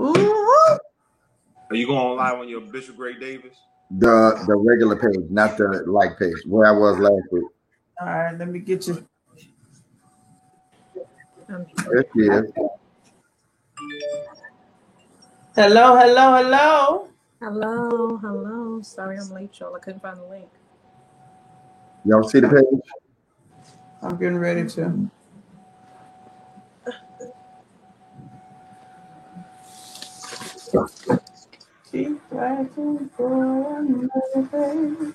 Ooh. Are you going live on your Bishop Greg Davis? The regular page, not the like page, where I was last week. All right, let me get you. There she is. Hello, hello, hello. Hello, hello. Sorry I'm late, y'all. I couldn't find the link. Y'all see the page? I'm getting ready to. Keep fighting for another day.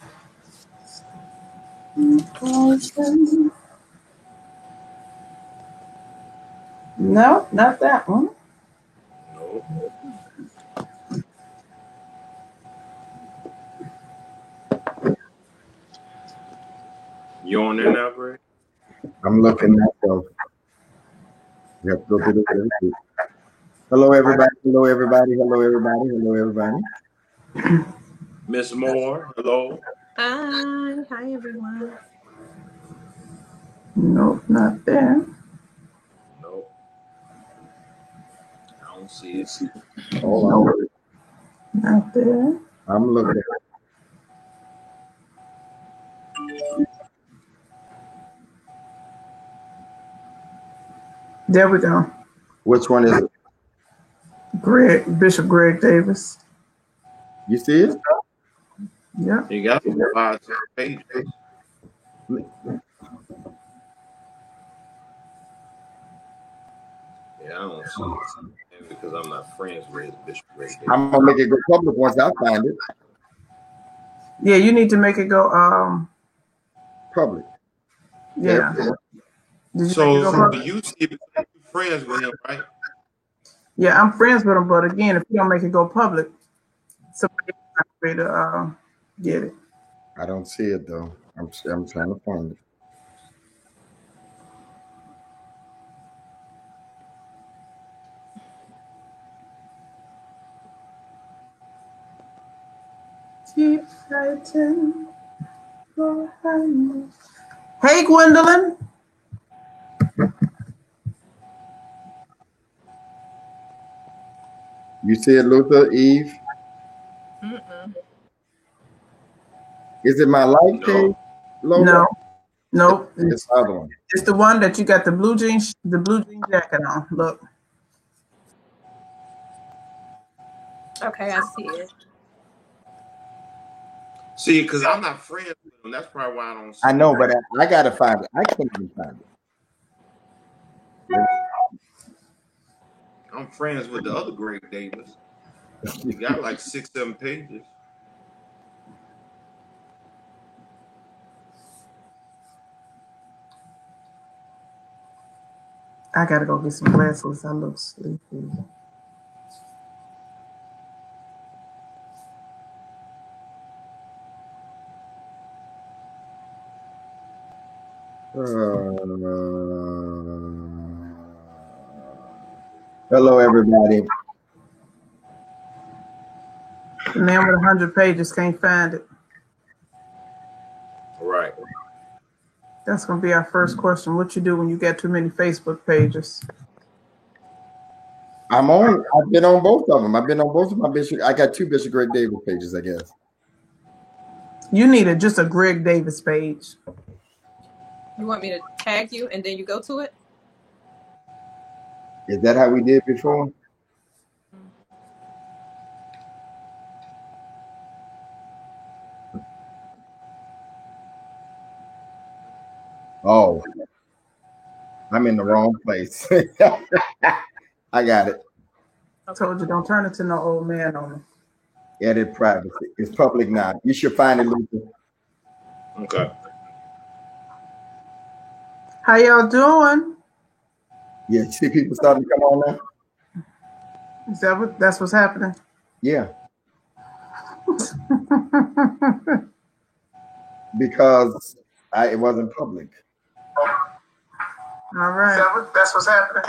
No, not that one. No. You on there now, Greg? I'm looking at those. We have to go through this. Hello, everybody. Hello, everybody. Hello, everybody. Hello, everybody. Miss Moore, hello. Hi, everyone. Nope, not there. No. I don't see it. Hold on. Not there. I'm looking. There we go. Which one is it? Bishop Greg Davis. You see it? Yeah. You got 5 pages. Yeah, I don't see it. Maybe because I'm not friends with Bishop Greg Davis. I'm gonna make it go public once I find it. Yeah, you need to make it go Public. Yeah. So you see it because you're friends with him, right? Yeah, I'm friends with him, but again, if you don't make it go public, somebody not going to get it. I don't see it though. I'm trying to find it. Keep fighting for happiness. Hey, Gwendolyn. You see it, Luther, Eve? Mm-mm. Is it my life page? No. Nope. It's the other one. It's the one that you got the blue jean jacket on. Look. Okay, I see it. See, because I'm not friends with him. That's probably why I don't see I know, but I gotta find it. I can't even find it. I'm friends with the other Greg Davis. You got like 6, 7 pages. I gotta go get some glasses. I look sleepy. Hello, everybody. The man with 100 pages can't find it. Right. That's gonna be our first question. What you do when you get too many Facebook pages? I've been on both of them. I've been on both of my Bishop. I got 2 Bishop Greg Davis pages, I guess. You need just a Greg Davis page. You want me to tag you and then you go to it? Is that how we did before? Oh, I'm in the wrong place. I got it. I told you, don't turn into no old man on me. Edit privacy. It's public now. You should find it, Luther. Okay. How y'all doing? Yeah, you see people starting to come on now? That's what's happening? Yeah. Because it wasn't public. All right. That's what's happening.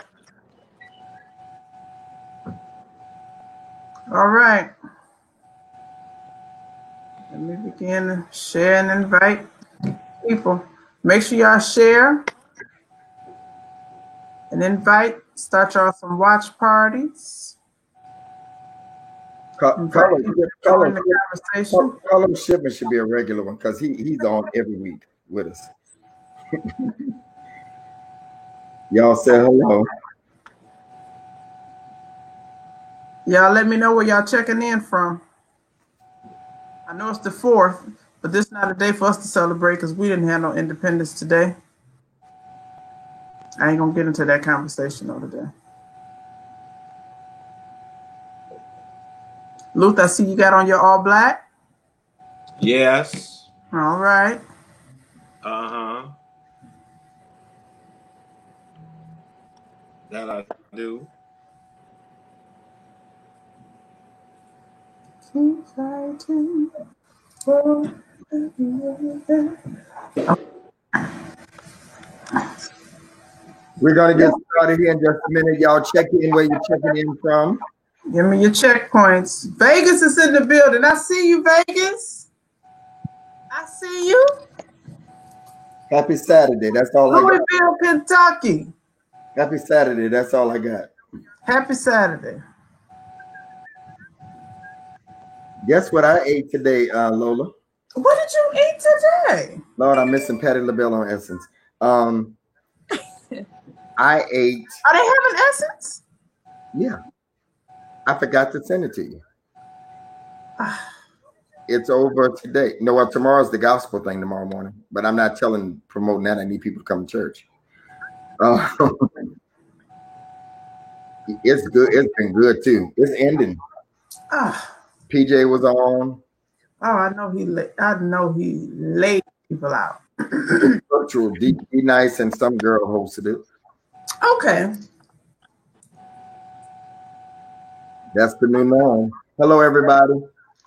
All right. Let me begin to share and invite people. Make sure y'all share and invite. Start y'all some watch parties. Carlos Shipman should be a regular one because he's on every week with us. Y'all say hello. Y'all let me know where y'all checking in from. I know it's the 4th, but this is not a day for us to celebrate because we didn't have no independence today. I ain't gonna get into that conversation though today. Luther, I see you got on your all black. Yes. All right. That I do. We're gonna get started here in just a minute. Y'all check in where you're checking in from. Give me your checkpoints. Vegas is in the building. I see you, Vegas. I see you. Happy Saturday. That's all I got. Louisville, Kentucky. Happy Saturday. That's all I got. Happy Saturday. Guess what I ate today, Lola? What did you eat today? Lord, I'm missing Patti LaBelle on Essence. I ate. Are they having Essence? Yeah. I forgot to send it to you. It's over today. No, well, tomorrow's the gospel thing tomorrow morning, but I'm not promoting that. I need people to come to church. It's good. It's been good too. It's ending. PJ was on. Oh, I know he laid people out. Virtual D Nice and some girl hosted it. Okay. That's the new norm. Hello, everybody.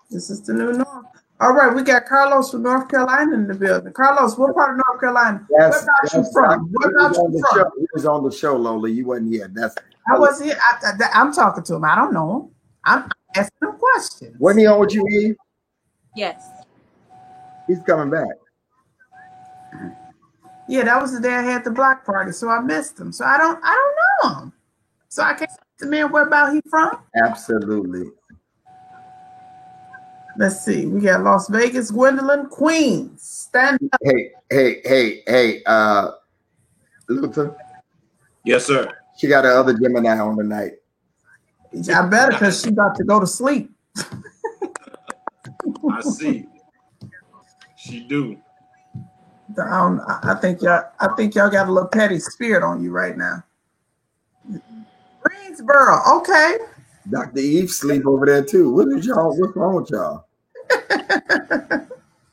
This is the new norm. All right, we got Carlos from North Carolina in the building. Carlos, what part of North Carolina? Where about you from? Where about you from? He was on the show, Lola. You wasn't here. I wasn't here. I'm talking to him. I don't know him. I'm asking him questions. Wasn't he on with you, Eve? Yes. He's coming back. Yeah, that was the day I had the block party, so I missed him. So I don't know him. So I can't ask the man where about he from. Absolutely. Let's see. We got Las Vegas, Gwendolyn, Queens. Stand up. Hey, Luther. Yes, sir. She got her other Gemini on tonight. I better, because she about to go to sleep. I see. She do. I think y'all got a little petty spirit on you right now. Greensboro, okay. Dr. Eve sleep over there too. What's wrong with y'all?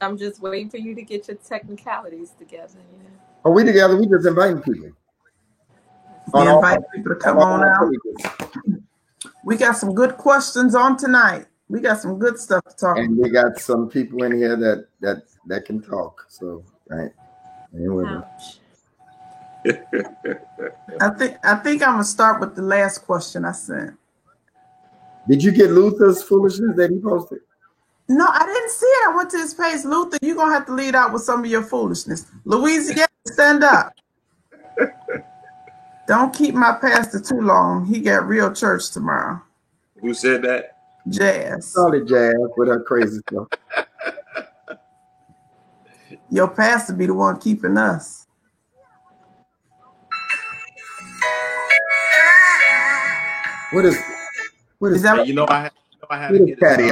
I'm just waiting for you to get your technicalities together. Yeah. Are we together? We just inviting people. We invite people to come on out. We got some good questions on tonight. We got some good stuff to talk about. And we got some people in here that can talk. So, right. Anyway. I think I'm gonna start with the last question I sent. Did you get Luther's foolishness that he posted? No, I didn't see it. I went to his page. Luther, you're gonna have to lead out with some of your foolishness. Louisiana, stand up. Don't keep my pastor too long. He got real church tomorrow. Who said that? Jazz. Solid Jazz with her crazy stuff. Your pastor be the one keeping us. What is that? You know I had to get Patty.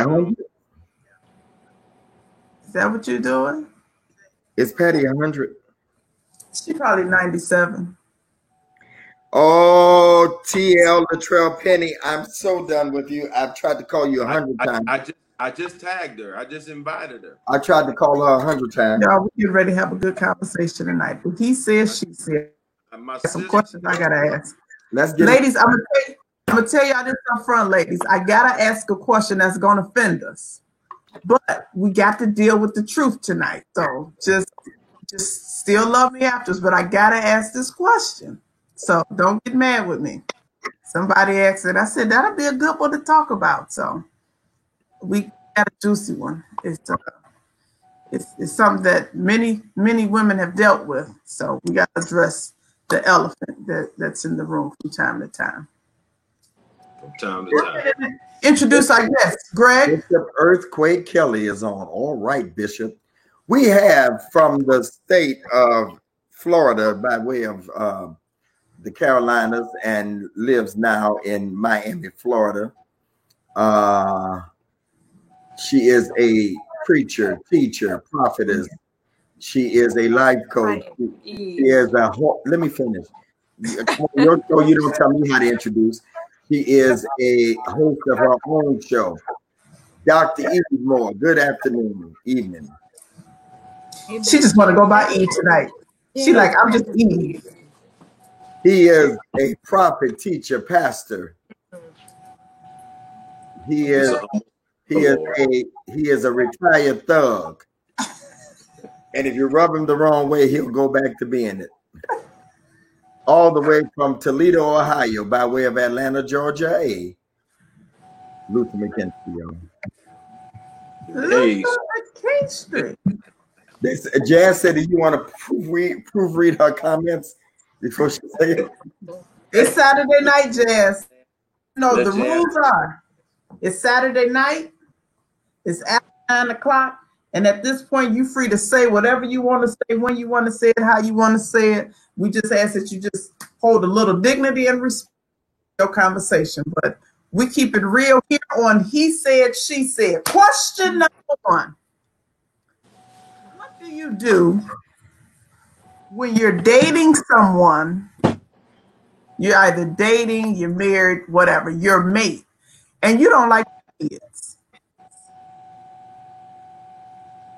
Is that what you're doing? Is Patty 100? She probably 97. Oh, TL Latrell Penny, I'm so done with you. I've tried to call you 100 times. I just tagged her. I just invited her. I tried to call her 100 times. Y'all, we get ready to have a good conversation tonight. But he said, she said. Some questions I gotta ask. Let's get ladies, I'm gonna tell y'all this up front, ladies. I gotta ask a question that's gonna offend us. But we got to deal with the truth tonight. So just still love me afterwards, but I gotta ask this question. So don't get mad with me. Somebody asked it. I said that'll be a good one to talk about. So we got a juicy one. It's something that many women have dealt with. So we got to address the elephant that's in the room from time to time. from time to time. Introduce our guest, Greg. Bishop Earthquake Kelly is on. All right, Bishop. We have from the state of Florida by way of the Carolinas and lives now in Miami, Florida. She is a preacher, teacher, prophetess. She is a life coach. She is a, let me finish. Your show, you don't tell me how to introduce. She is a host of her own show. Dr. Eve Moore, good afternoon, evening. She just want to go by Eve tonight. She like, I'm just Eve. He is a prophet, teacher, pastor. He is a retired thug. And if you rub him the wrong way, he'll go back to being it. All the way from Toledo, Ohio, by way of Atlanta, Georgia, Luther McKinstry. Luther McKinstry. Jazz said, "Do you want to proofread her comments before she say it?" It's Saturday night, Jazz. No, the rules are: it's Saturday night. It's after 9 o'clock, and at this point, you're free to say whatever you want to say, when you want to say it, how you want to say it. We just ask that you just hold a little dignity and respect your conversation. But we keep it real here on He Said, She Said. Question number 1. What do you do when you're dating someone? You're either dating, you're married, whatever, your mate, and you don't like kids.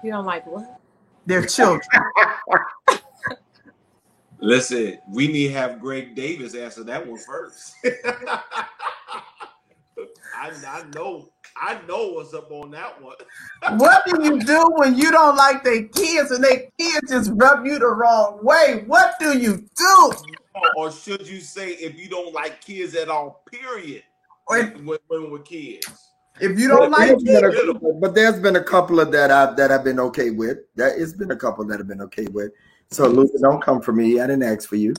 You don't like what? Their children. Listen, we need to have Greg Davis answer that one first. I know what's up on that one. What do you do when you don't like their kids and their kids just rub you the wrong way? What do you do? Or should you say if you don't like kids at all, period, when we're kids? If you don't like kids. But there's been a couple of that I've been okay with. It's been a couple that I've been okay with. So Luther, don't come for me. I didn't ask for you.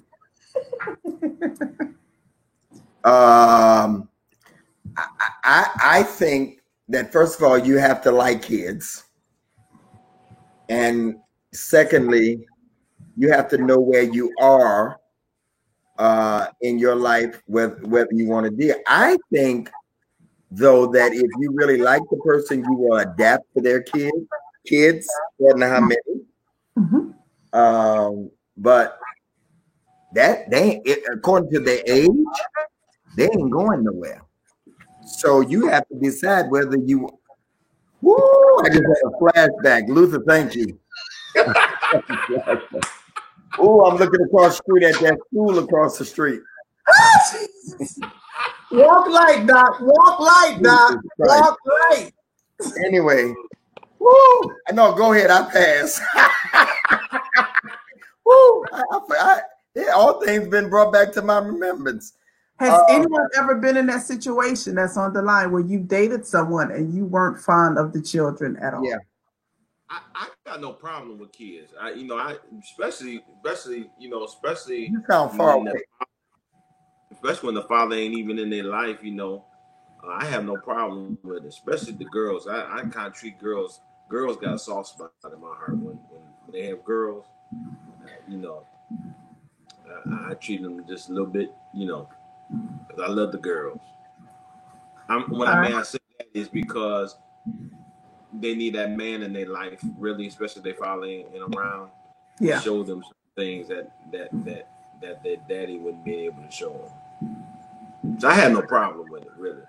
I think that first of all, you have to like kids. And secondly, you have to know where you are in your life, whether you want to deal. I think, though, that if you really like the person, you will adapt to their kids. I don't know how many. Mm-hmm. But that according to their age, they ain't going nowhere. So you have to decide whether you. Woo! I just had a flashback. Luther, thank you. Oh, I'm looking across the street at that school across the street. Walk light, Doc. Walk light, Doc. Walk light. Anyway, woo! No, go ahead. I pass. Woo! All things been brought back to my remembrance. Has anyone ever been in that situation that's on the line where you dated someone and you weren't fond of the children at all? Yeah. I got no problem with kids. Especially you sound far away. Especially when the father ain't even in their life, I have no problem with it, especially the girls. I kind of treat girls got a soft spot in my heart when they have girls. I treat them just a little bit, because I love the girls. When I say that is because they need that man in their life, really, especially if their father ain't around. Yeah. To show them some things that their daddy wouldn't be able to show them. So I had no problem with it, really.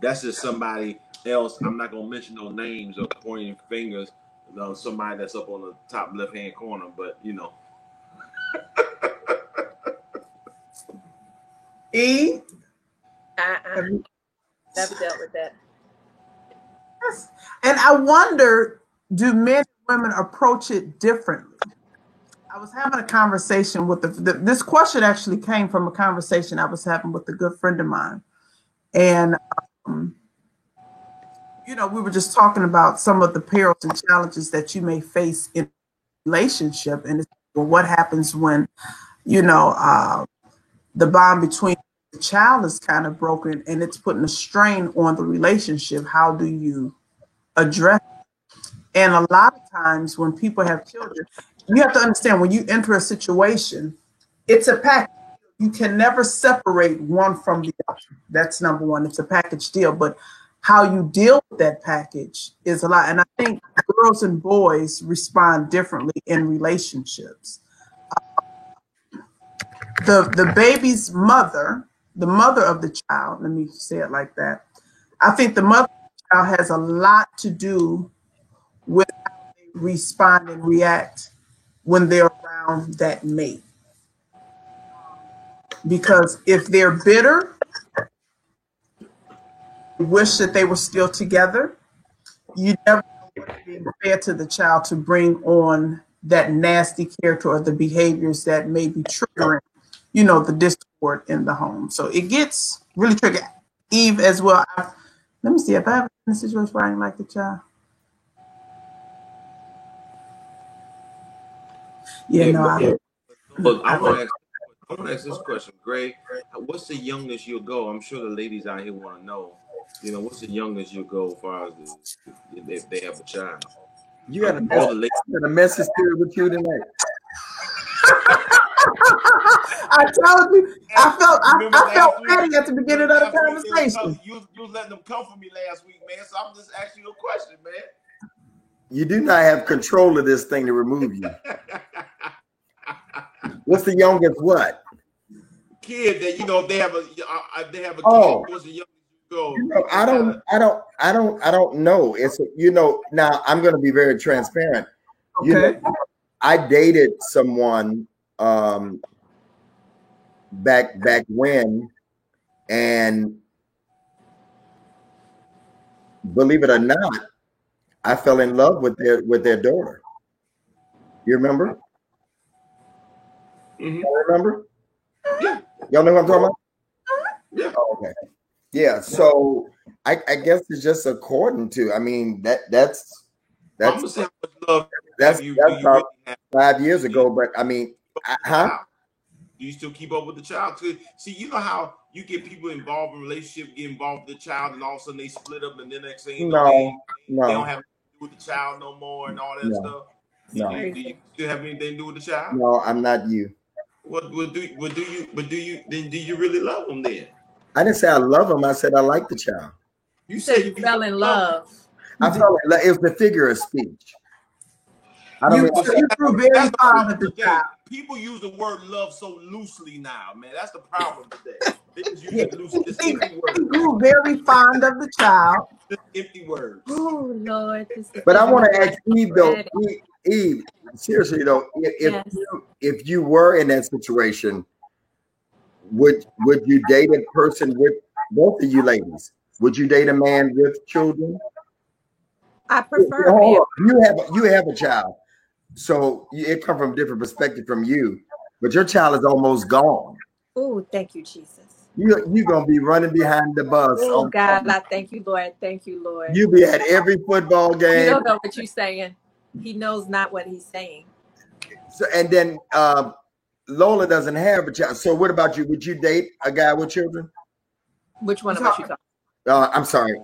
That's just somebody else. I'm not gonna mention no names or pointing fingers. Somebody that's up on the top left-hand corner, but E? Never dealt with that. Yes. And I wonder, do men and women approach it differently? I was having a conversation with this question actually came from a conversation I was having with a good friend of mine. And, we were just talking about some of the perils and challenges that you may face in a relationship. And what happens when, the bond between the child is kind of broken and it's putting a strain on the relationship. How do you address it? And a lot of times when people have children, you have to understand when you enter a situation, it's a package. You can never separate one from the other. That's number one. It's a package deal. But how you deal with that package is a lot. And I think girls and boys respond differently in relationships. The baby's mother, the mother of the child, let me say it like that. I think the mother of the child has a lot to do with how they respond and react when they're around that mate. Because if they're bitter, wish that they were still together, you never know what's being fair to the child to bring on that nasty character or the behaviors that may be triggering, the discord in the home. So it gets really tricky. Eve as well. Let me see if I ever been in a situation where I didn't like the child. I want to ask this question, Greg. What's the youngest you'll go? I'm sure the ladies out here want to know. What's the youngest you'll go as far as if they have a child? You got a message spirit with you tonight. I told you. I felt petty at the beginning of the conversation. You was letting them come for me last week, man. So I'm just asking you a question, man. You do not have control of this thing to remove you. What's the youngest what? Kid that they have a kid. What's the youngest you go? I don't know. It's now I'm going to be very transparent. Okay. I dated someone back when, and believe it or not, I fell in love with their daughter. You remember? Mm-hmm. Y'all remember? Yeah. Y'all know what I'm talking about? Yeah. Oh, okay. Yeah. So I guess it's just according to. I mean that's. I'm gonna say how much love that's you about really have. 5 years ago. But I mean, do you still keep up with the child? See, you know how you get people involved in a relationship, get involved with the child, and all of a sudden they split up, and then next thing you know, they don't have anything to do with the child no more, and all that stuff. No. Do you still have anything to do with the child? No, I'm not you. Do you really love them then? I didn't say I love him. I said I like the child. You said you fell in love. I felt like it was the figure of speech. You grew very fond of the child. People use the word love so loosely now, man. That's the problem today. They just use it loosely. Just empty words. You grew very fond of the child. Just empty words. Oh Lord. But I want to ask Eve though. Eve, seriously though, if you were in that situation, would you date a person with both of you ladies? Would you date a man with children? I prefer. You have a child, so it comes from a different perspective from you. But your child is almost gone. Oh, thank you, Jesus. You're gonna be running behind the bus. Oh God, I thank you, Lord. Thank you, Lord. You be at every football game. You don't know what you're saying. He knows not what he's saying. So, and then Lola doesn't have a child. So what about you? Would you date a guy with children? Which one of us you talking? I'm sorry.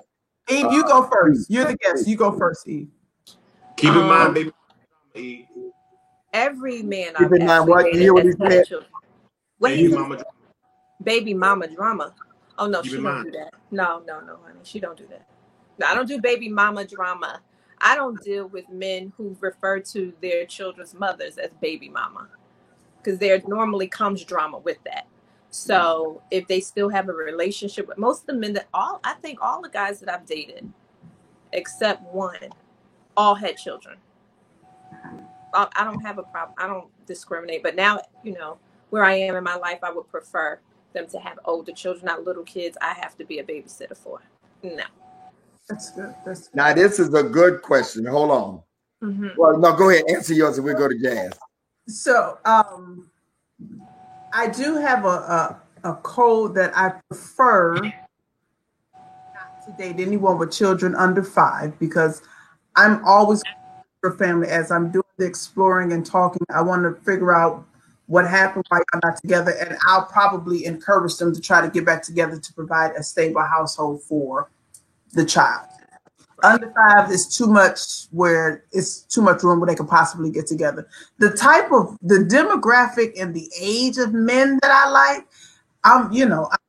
Eve, you go first. You're the guest. You go first, Eve. Keep in mind, baby. Eve. Every man. Keep in mind what? You hear what he said? Baby mama drama. Oh no, she don't do that. No, honey, she don't do that. No, I don't do baby mama drama. I don't deal with men who refer to their children's mothers as baby mama, because there normally comes drama with that. So if they still have a relationship with most of the men I think all the guys that I've dated, except one, all had children. I don't have a problem. I don't discriminate. But now, where I am in my life, I would prefer them to have older children, not little kids I have to be a babysitter for. No. That's good. Now, this is a good question. Hold on. Mm-hmm. Well, no, go ahead. Answer yours and we'll go to Jazz. So, I do have a code that I prefer not to date anyone with children under 5, because I'm always for family. As I'm doing the exploring and talking, I want to figure out what happened, why y'all not together, and I'll probably encourage them to try to get back together to provide a stable household for the child. Under 5 is too much, where it's too much room where they can possibly get together. The demographic and the age of men that I like, I'm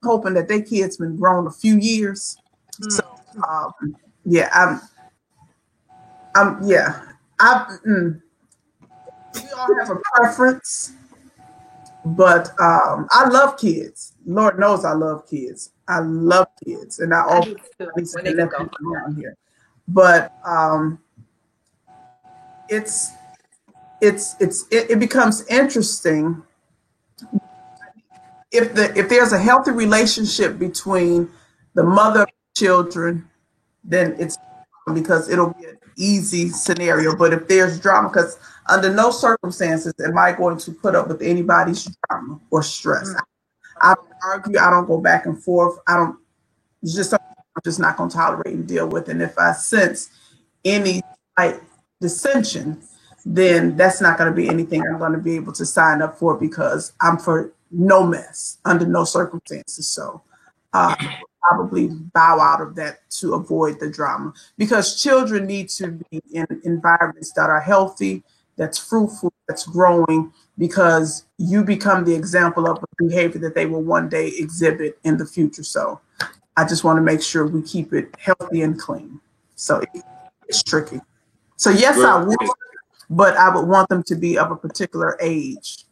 hoping that their kids been grown a few years. So yeah, we all have a preference, but I love kids. Lord knows I love kids. I love kids, and I always need to connect them around here. But it becomes interesting if there's a healthy relationship between the mother and children, then it's because it'll be an easy scenario. But if there's drama, because under no circumstances am I going to put up with anybody's drama or stress. I don't argue. I don't go back and forth. It's just something I'm just not going to tolerate and deal with. And if I sense any dissension, then that's not going to be anything I'm going to be able to sign up for, because I'm for no mess under no circumstances. So probably bow out of that to avoid the drama, because children need to be in environments that are healthy, that's fruitful, that's growing, because you become the example of a behavior that they will one day exhibit in the future. So I just want to make sure we keep it healthy and clean. So it's tricky. So yes, I would, but I would want them to be of a particular age.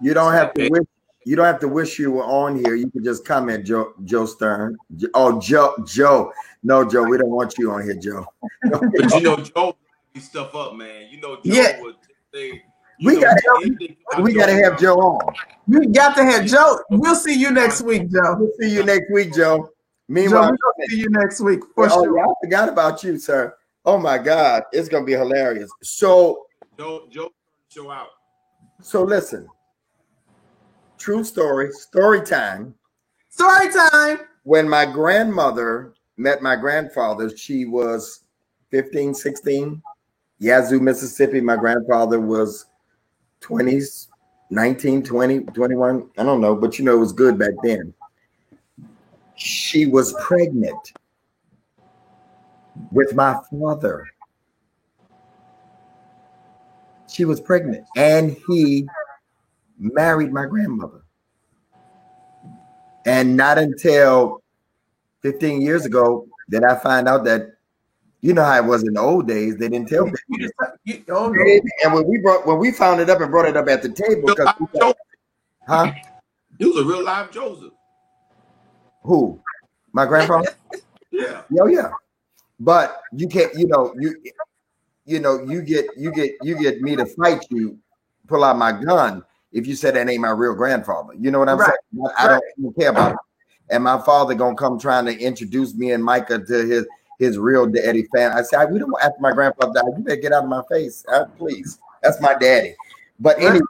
You don't have to wish. You don't have to wish you were on here. You can just comment, Joe Stern. Oh, Joe. No, Joe, we don't want you on here, Joe. But Joe these stuff up, man. Joe would say. We gotta have Joe on. You got to have Joe. We'll see you next week, Joe. We'll see you next week, Joe. Meanwhile, we'll see you next week for sure. I forgot about you, sir. Oh my God, it's gonna be hilarious. So Joe, show out. So listen, true story time. Story time. When my grandmother met my grandfather, she was 15, 16. Yazoo, Mississippi. My grandfather was 20s, 19, 20, 21. I don't know, but it was good back then. She was pregnant with my father. She was pregnant, and he married my grandmother. And not until 15 years ago did I find out that, you know how it was in the old days, they didn't tell me. And when we found it up and brought it up at the table, because it was a real live Joseph. Who? My grandfather? Yeah. Oh yeah. But you can't, you get me to fight you, pull out my gun if you said that ain't my real grandfather. You know what I'm saying? I don't care about it. And my father gonna come trying to introduce me and Micah to his real daddy fan. I said, we don't, after my grandfather died, you better get out of my face, please. That's my daddy. But anyway,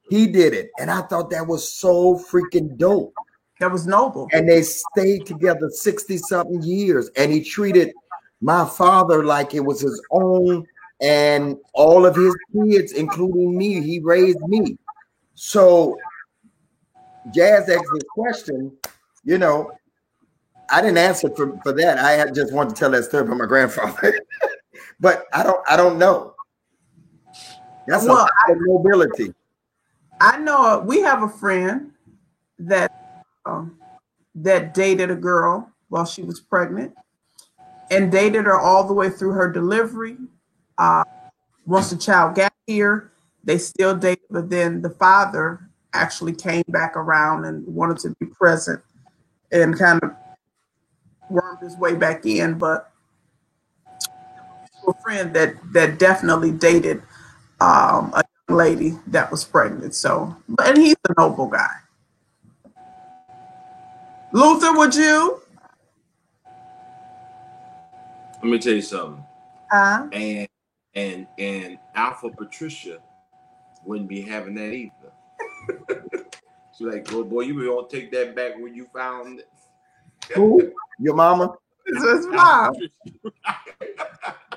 he did it, and I thought that was so freaking dope. That was noble. And they stayed together 60-something years, and he treated my father like it was his own, and all of his kids, including me, he raised me. So Jazz asked this question, I didn't answer for that. I just wanted to tell that story about my grandfather. But I don't know. That's a nobility. I know we have a friend that dated a girl while she was pregnant and dated her all the way through her delivery. Once the child got here, they still dated, but then the father actually came back around and wanted to be present and kind of wormed his way back in. But a friend that definitely dated a young lady that was pregnant. So, and he's a noble guy. Luther, would you? Let me tell you something. And Alpha Patricia wouldn't be having that either. She's like, "Oh boy, you gonna take that back when you found it." Who? Your mama? It's his mom.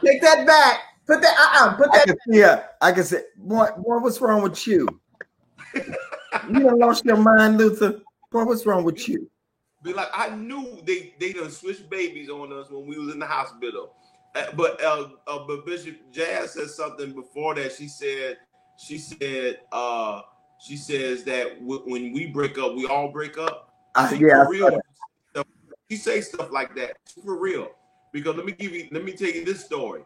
Take that back. Put that. Put that. I can say, boy, what's wrong with you? You done lost your mind, Luther. Boy, what's wrong with you? Be like, I knew they done switched babies on us when we was in the hospital. But Bishop Jazz said something before that. She says that when we break up, we all break up. For real. She say stuff like that for real. Because let me tell you this story.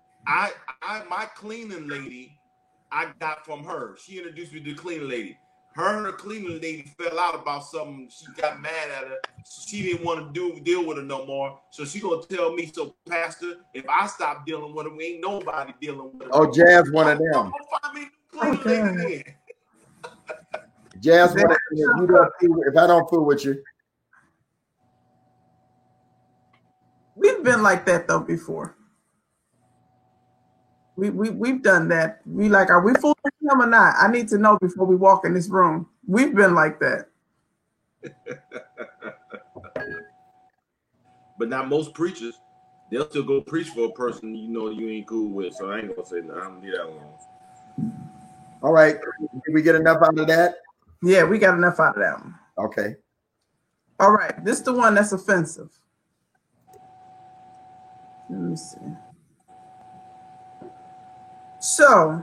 My cleaning lady, I got from her. She introduced me to the cleaning lady. Her and her cleaning lady fell out about something. She got mad at her. She didn't want to deal with her no more. So she gonna tell me, so Pastor, if I stop dealing with her, we ain't nobody dealing with her. Oh, Jazz one of them. Find me a cleaning lady then. Jazz one of them. If I don't fool with you. We've been like that though before. We've done that. We like, are we fooling him or not? I need to know before we walk in this room. We've been like that. But not most preachers. They'll still go preach for a person you know you ain't cool with. So I ain't gonna say no. I'm gonna leave that alone. All right. Did we get enough out of that? Yeah, we got enough out of that one. Okay. All right. This is the one that's offensive. Let me see. So,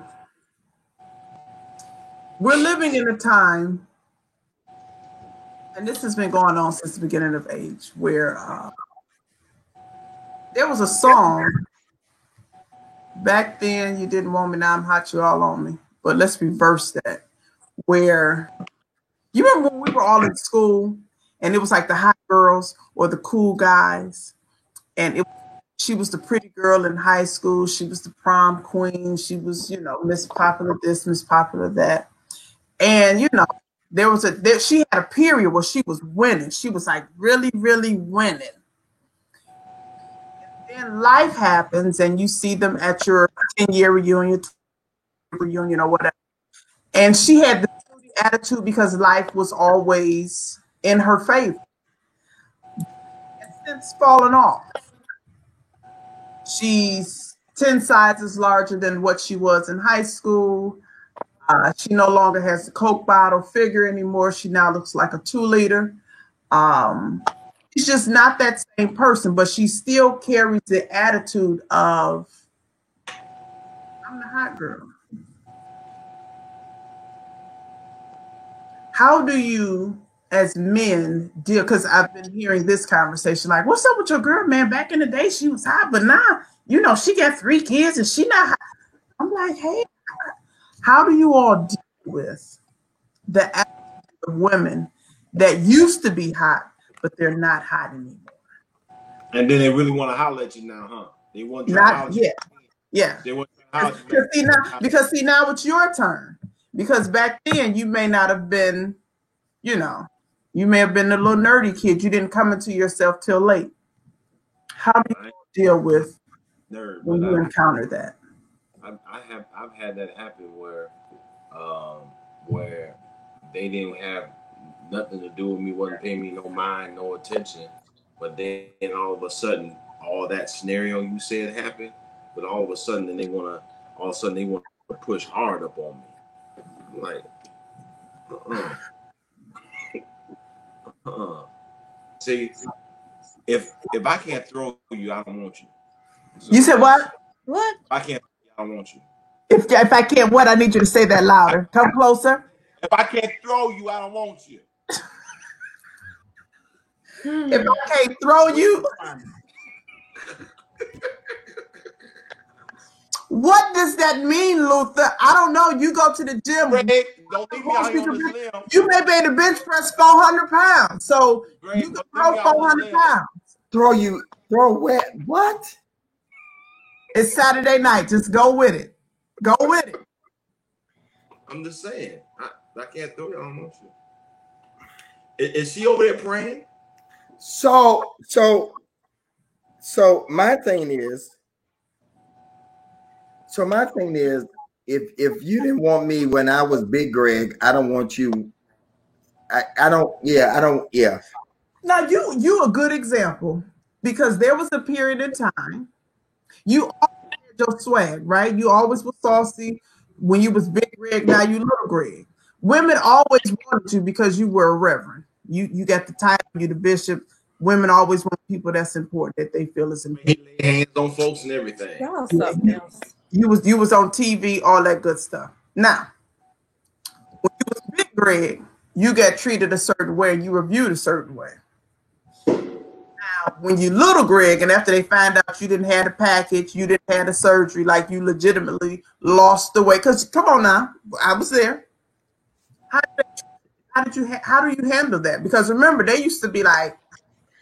we're living in a time, and this has been going on since the beginning of age, where there was a song back then, you didn't want me, now I'm hot, you all on me. But let's reverse that. Where, you remember when we were all in school, and it was like the hot girls or the cool guys, and she was the pretty girl in high school. She was the prom queen. She was, Miss Popular this, Miss Popular that. And, she had a period where she was winning. She was like really, really winning. And then life happens and you see them at your 10-year reunion or whatever. And she had the attitude because life was always in her favor. And since fallen off. She's 10 sizes larger than what she was in high school. She no longer has the Coke bottle figure anymore. She now looks like a 2-liter. She's just not that same person, but she still carries the attitude of, I'm the hot girl. How do you, as men, deal? Because I've been hearing this conversation, like, what's up with your girl, man? Back in the day, she was hot, but now, she got 3 kids and she not hot. I'm like, hey, how do you all deal with the attitude of women that used to be hot, but they're not hot anymore? And then they really want to holler at you now, huh? They want you not yet. Yeah. They want to holler at you because now it's your turn. Because back then you may not have been, you may have been a little nerdy kid. You didn't come into yourself till late. How do you deal with when you encounter that? I've had that happen where they didn't have nothing to do with me, wasn't paying me no mind, no attention. But then all of a sudden, all that scenario you said happened. But all of a sudden, they want to push hard up on me. Like, See, if I can't throw you, I don't want you. So you said what? What? I can't. I don't want you. If I can't, what? I need you to say that louder. Come closer. If I can't throw you, I don't want you. If I can't throw you. What does that mean, Luther? I don't know. You go to the gym. Greg, don't leave me out here on this limb. You may be able to bench press 400 pounds. So Greg, you can throw 400 pounds. Throw what? It's Saturday night. Just go with it. Go with it. I'm just saying. I can't throw you. I don't want you. Is she over there praying? So my thing is, if you didn't want me when I was Big Greg, I don't want you. I don't. Now you a good example, because there was a period of time You always had your swag, right? You always was saucy. When you was Big Greg, now you Little Greg. Women always wanted you because you were a reverend. You got the title, you the bishop. Women always want people that's important, that they feel is important. He lay hands on folks and everything. Y'all something else. You was on TV, all that good stuff. Now, when you was Big Greg, you got treated a certain way, and you were viewed a certain way. Now, when you Little Greg, and after they find out you didn't have the package, you didn't have the surgery, like you legitimately lost the weight. Because come on now, I was there. How do you handle that? Because remember, they used to be like,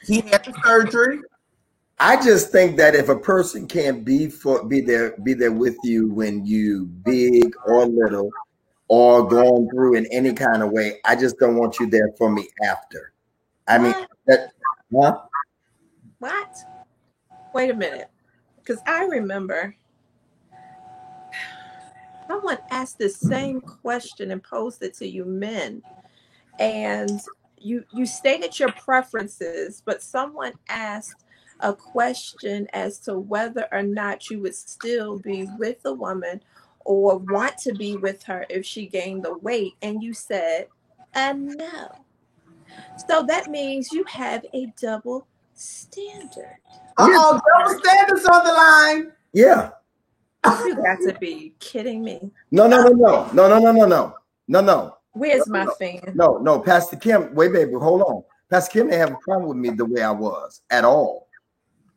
he had the surgery. I just think that if a person can't be there with you when you big or little or going through in any kind of way, I just don't want you there for me after. I mean, What? Wait a minute, because I remember someone asked the same question and posed it to you men, and you stated your preferences, but someone asked a question as to whether or not you would still be with a woman or want to be with her if she gained the weight, and you said no. So that means you have a double standard. Double standards on the line. Yeah. You got to be kidding me. No. Where's my fan? No, Pastor Kim, wait, baby, hold on. Pastor Kim didn't have a problem with me the way I was at all.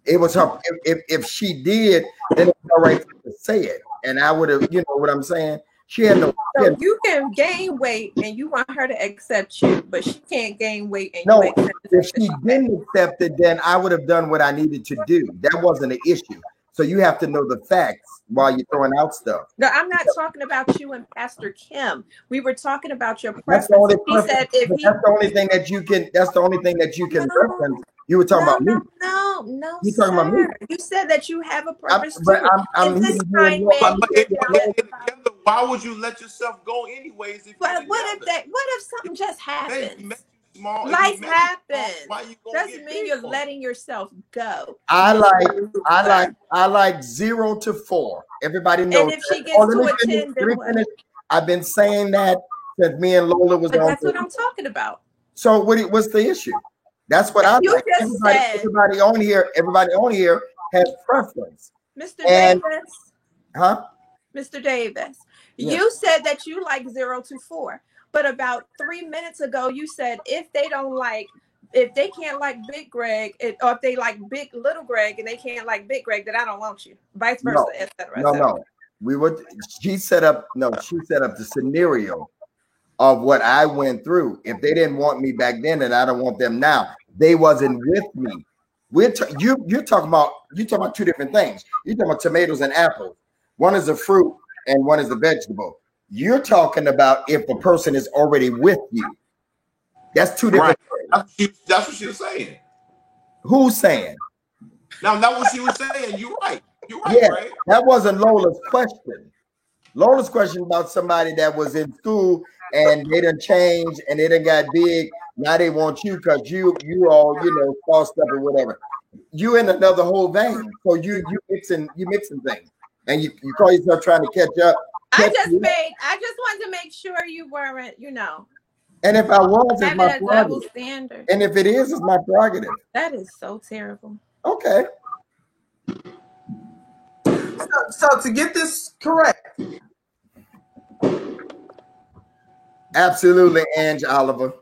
It was her. If she did, then it's all right to say it, and I would have, you know what I'm saying. She had no. So you can gain weight, and you want her to accept you, but she can't gain weight. And no, you accept if she didn't accept it, then I would have done what I needed to do. That wasn't an issue. So you have to know the facts while you're throwing out stuff. No, I'm not talking about you and Pastor Kim. We were talking about your preference. That's the only He said if he, that's the only thing that you can. That's the only thing that you can reference. You were talking about me. No, You talking about me? You said that you have a preference But too. I'm this hearing kind man, Why would you let yourself go anyways? But what if something just happens? Small, life happens. Why you doesn't mean you're letting yourself go. I like 0 to 4. Everybody knows. And if she gets to a 10, then what? I've been saying that since me and Lola was on. That's what I'm talking about. So what's the issue? That's what I like. Everybody on here has preference. Mr. Davis. Huh? Mr. Davis, yes. You said that you like 0 to 4. But about 3 minutes ago, you said if they can't like Big Greg, or if they like Little Greg and they can't like Big Greg, then I don't want you. Vice versa, etc. No. She set up the scenario of what I went through. If they didn't want me back then, then I don't want them now. They wasn't with me. You're talking about two different things. You're talking about tomatoes and apples. One is a fruit and one is a vegetable. You're talking about if the person is already with you. That's two different things. That's what she was saying. Who's saying? No, that's what she was saying. You're right. Yeah, right? That wasn't Lola's question. Lola's question about somebody that was in school and they done changed and they done got big. Now they want you because you all, false stuff or whatever. You in another whole vein. So you mixing things. And you call yourself trying to catch up. I just wanted to make sure you weren't, And if I was, it's my having a double standard. And if it is, it's my prerogative. That is so terrible. Okay. So to get this correct. Absolutely, Ange Oliver.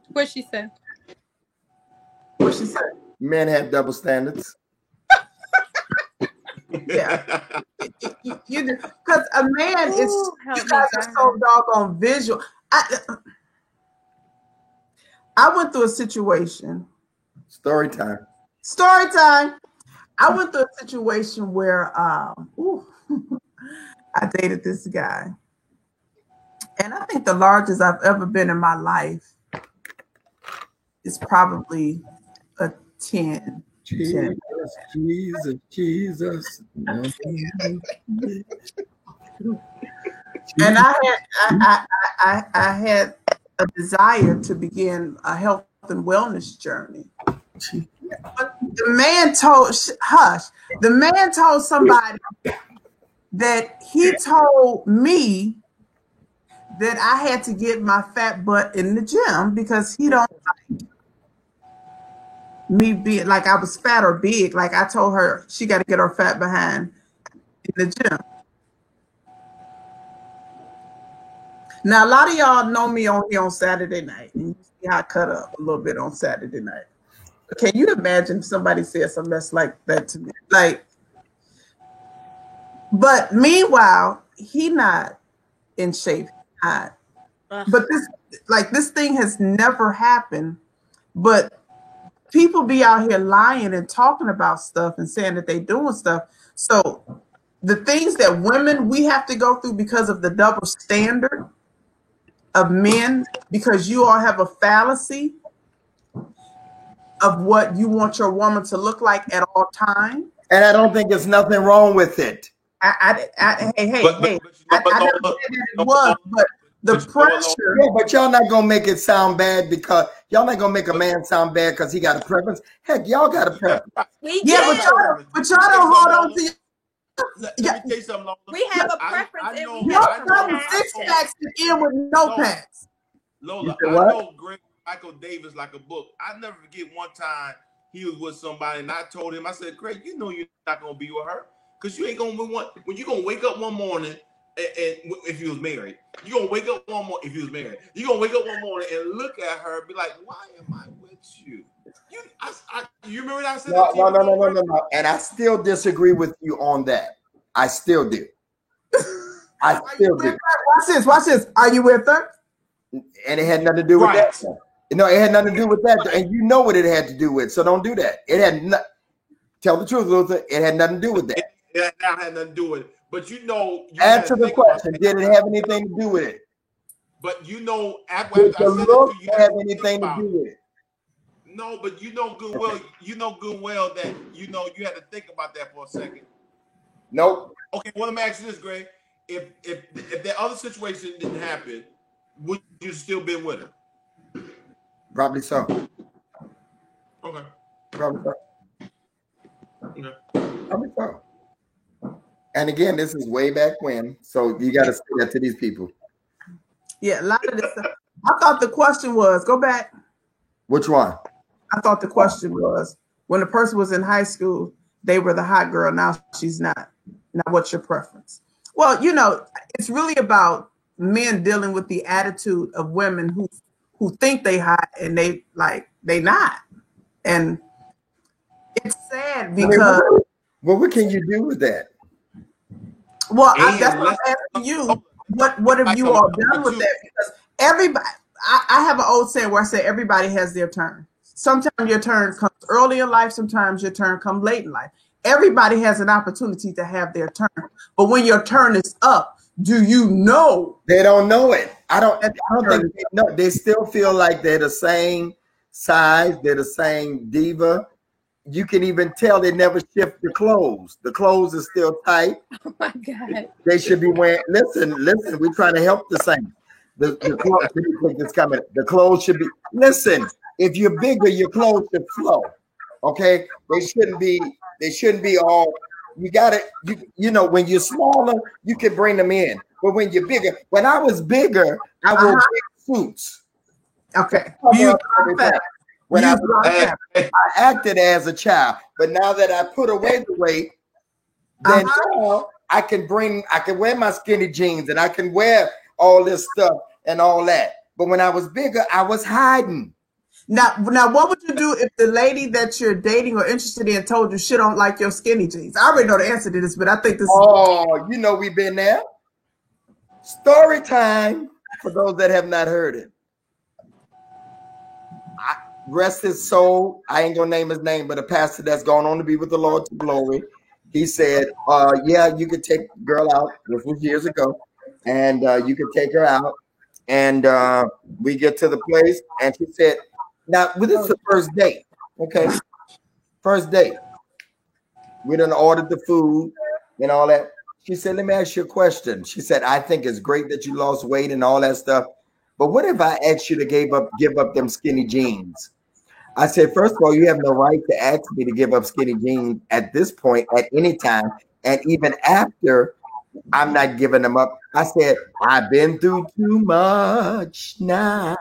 What she said? Men have double standards. Yeah. You do. Because a man is, you guys are so doggone visual. I went through a situation. Story time. I went through a situation where I dated this guy. And I think the largest I've ever been in my life is probably a 10. Jesus. And I had a desire to begin a health and wellness journey. The man told The man told somebody that he told me that I had to get my fat butt in the gym because he don't like me being like I was fat or big. Like I told her she got to get her fat behind in the gym. Now a lot of y'all know me on here on Saturday night, and you see how I cut up a little bit on Saturday night. Can you imagine if somebody said something that's like that to me? Like, but meanwhile, he not in shape. Not. But this thing has never happened. But people be out here lying and talking about stuff and saying that they doing stuff. So the things that we have to go through because of the double standard of men, because you all have a fallacy of what you want your woman to look like at all times. And I don't think there's nothing wrong with it. I never said that it was, but the pressure. Yeah, but y'all not gonna make it sound bad because y'all not gonna make a man sound bad because he got a preference. Heck, y'all got a preference. Yeah, but y'all don't hold on to. Let me tell you something. Lola. We have a preference. Y'all got 6 packs to end with no packs. Lola, I know Greg Michael Davis like a book. I never forget one time he was with somebody and I told him, I said, Greg, you know you're not gonna be with her because you ain't gonna when you're gonna wake up one morning and if you was married, you're gonna wake up one morning if you was married, you're gonna wake up one morning and look at her and be like, why am I with you? You remember that I said that to you? No. And I still disagree with you on that. I still do. I still do. Watch this. Are you with her? And it had nothing to do with that. No, it had nothing to do with that. And you know what it had to do with. So don't do that. It had tell the truth, Luther. It had nothing to do with that. It had nothing to do with it. But you know. Answer the question. Did it have anything to do with it? But you know, after the look have anything to do with it? No, but you know good well that you know you had to think about that for a second. Nope. Okay, well, let me ask you this, Greg. If that other situation didn't happen, would you still been with her? Probably so. Okay. Probably so. Okay. Probably so. And again, this is way back when, so you got to say that to these people. Yeah, a lot of this stuff. I thought the question was, go back. Which one? I thought the question was, when the person was in high school, they were the hot girl. Now she's not. Now, what's your preference? Well, you know, it's really about men dealing with the attitude of women who think they hot and they not. And it's sad because. Well, what can you do with that? Well, that's what I'm asking you. What have you all done with that? Because everybody, I have an old saying where I say everybody has their turn. Sometimes your turn comes early in life. Sometimes your turn comes late in life. Everybody has an opportunity to have their turn. But when your turn is up, do you know? They don't know it. I don't think they know. They still feel like they're the same size. They're the same diva. You can even tell they never shift the clothes. The clothes are still tight. Oh my God. They should be wearing. Listen. We're trying to help the same. The clothes. It's coming. The clothes should be. Listen. If you're bigger, your clothes should flow. Okay. They shouldn't be all. You got it. You know, when you're smaller, you can bring them in. But when you're bigger, when I was bigger, I wore big suits. Okay. When I acted as a child, but now that I put away the weight, then now I can wear my skinny jeans and I can wear all this stuff and all that. But when I was bigger, I was hiding. Now, what would you do if the lady that you're dating or interested in told you she don't like your skinny jeans? I already know the answer to this, but I think this. Oh, you know we've been there. Story time for those that have not heard it. Rest his soul. I ain't gonna name his name, but a pastor that's gone on to be with the Lord to glory. He said, yeah, you could take girl out. This was years ago, and you could take her out. And we get to the place, and she said, now, this is the first date, okay? First date. We done ordered the food and all that. She said, let me ask you a question. She said, I think it's great that you lost weight and all that stuff. But what if I asked you to give up them skinny jeans? I said, first of all, you have no right to ask me to give up skinny jeans at this point, at any time. And even after, I'm not giving them up. I said, I've been through too much now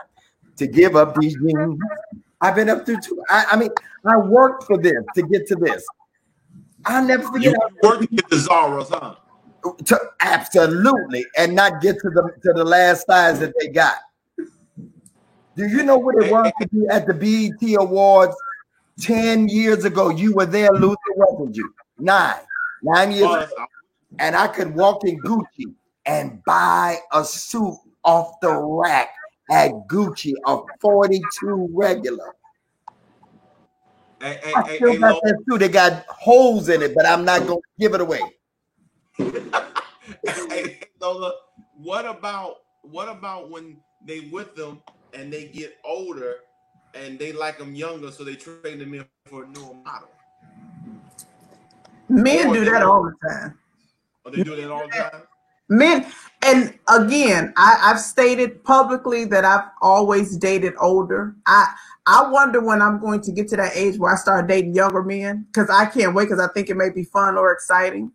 to give up these jeans. I've been up through I mean, I worked for this to get to this. I'll never forget. You worked to get the Zaras, huh? Absolutely, and not get to the last size that they got. Do you know what it was to be at the BET Awards 10 years ago? You were there, Luther, wasn't you? 9 years ago. And I could walk in Gucci and buy a suit off the rack at Gucci, a 42 regular. I still got that suit. They got holes in it, but I'm not going to give it away. Hey, Lola, what about when they with them and they get older and they like them younger, so they trade them in for a newer model? Men do that all the time. Oh, they do that all the time? Men, and again, I've stated publicly that I've always dated older. I wonder when I'm going to get to that age where I start dating younger men, because I can't wait, because I think it may be fun or exciting.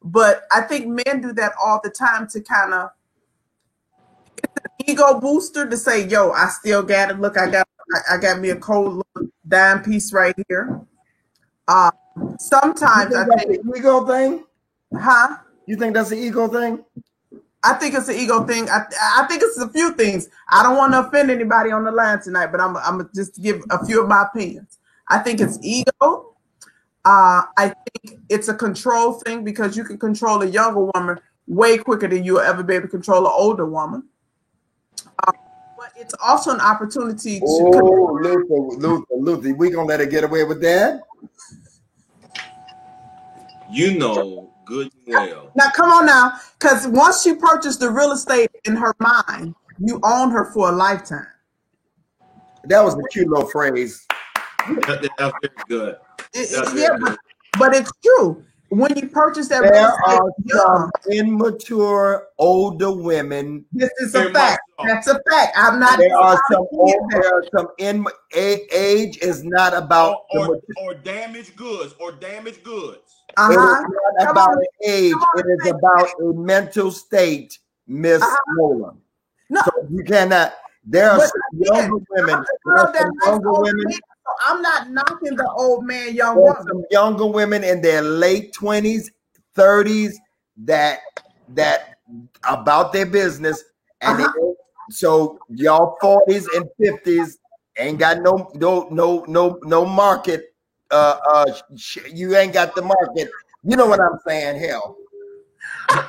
But I think men do that all the time to kind of ego booster to say, yo, I still got it. Look, I got me a cold little dime piece right here. Sometimes I think an ego thing. Huh? You think that's an ego thing? I think it's an ego thing. I think it's a few things. I don't want to offend anybody on the line tonight, but I'm gonna just give a few of my opinions. I think it's ego. I think it's a control thing, because you can control a younger woman way quicker than you'll ever be able to control an older woman. But it's also an opportunity to. Oh, Luther, we gonna let her get away with that? You know good and well. Now, come on now, because once you purchase the real estate in her mind, you own her for a lifetime. That was a cute little phrase. That's very good. But it's true. When you purchase that there are some immature older women. This is a fact. That's a fact. I'm not. There are some age is not about or damaged goods It is not about age. It is about a mental state, Miss Lola. No, so you cannot. There are some younger women. I'm not knocking the old man, young woman. Some younger women in their late 20s, 30s that about their business, and so y'all 40s and 50s ain't got no market. You ain't got the market. You know what I'm saying? Hell. I'm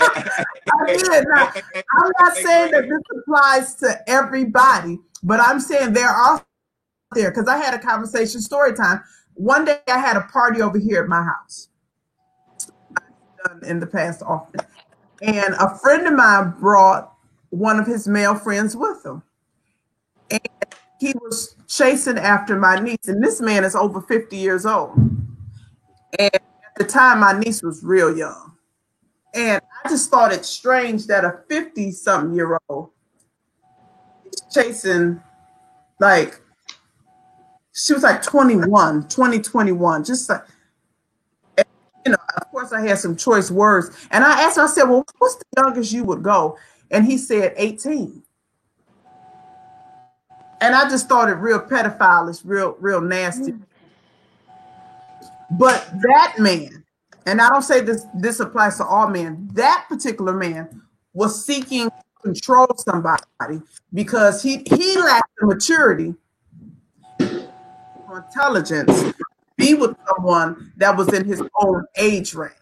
not saying that this applies to everybody, but I'm saying there are there, because I had a conversation, story time. One day I had a party over here at my house. I've done in the past often. And a friend of mine brought one of his male friends with him. And he was chasing after my niece. And this man is over 50 years old. And at the time, my niece was real young. And I just thought it strange that a 50-something-year-old is chasing, like, she was like 2021, just like, you know, of course I had some choice words. And I asked him, I said, well, what's the youngest you would go? And he said 18. And I just thought it real pedophile-ish, real nasty. But that man, and I don't say this applies to all men, that particular man was seeking to control somebody because he lacked the maturity, intelligence, be with someone that was in his own age range.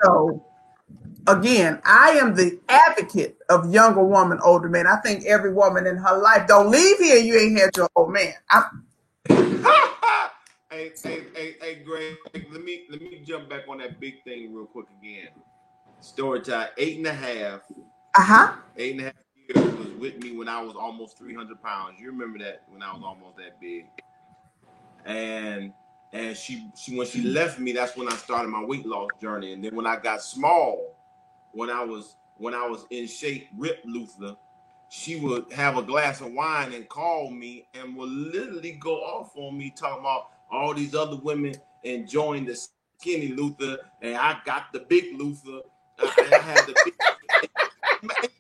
So again, I am the advocate of younger woman, older man. I think every woman in her life, don't leave here, you ain't had your old man. Hey, Greg, let me jump back on that big thing real quick again. Story time, 8.5. 8.5 years was with me when I was almost 300 pounds. You remember that, when I was almost that big. And she when she left me, that's when I started my weight loss journey. And then when I got small, when I was in shape, ripped Luther, she would have a glass of wine and call me and would literally go off on me talking about all these other women enjoying the skinny Luther, and I got the big Luther, and I had the big.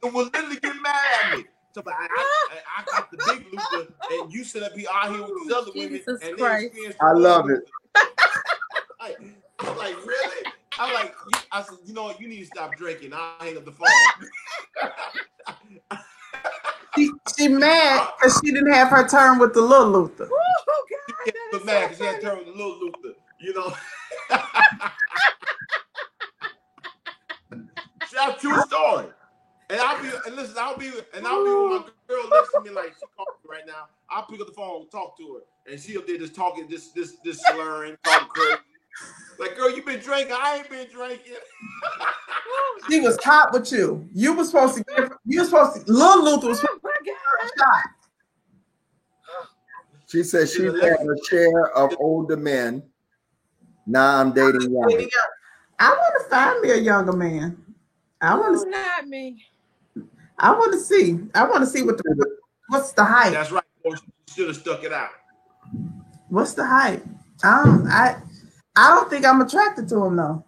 It would literally get mad at me. So I got the big Luther, and you sit up here out here with these other women, and they experience. I love it. I'm like, really? I'm like, I said, you know what? You need to stop drinking. I'll hang up the phone. She mad because she didn't have her turn with the little Luther. Oh, God, she was mad because she had turn with the little Luther. You know. That's a true story. And I'll be with my girl next to me, like she calling me right now. I'll pick up the phone, talk to her, and she up there just talking, this slurring, talking crazy. Like, girl, you been drinking? I ain't been drinking. She was hot with you. You were supposed to Little Luther was supposed to give her a shot. She said she had a share of older men. Now I'm dating young. I want to find me a younger man. Not me. I want to see what's the hype. That's right. You should have stuck it out. What's the hype? I don't think I'm attracted to him though.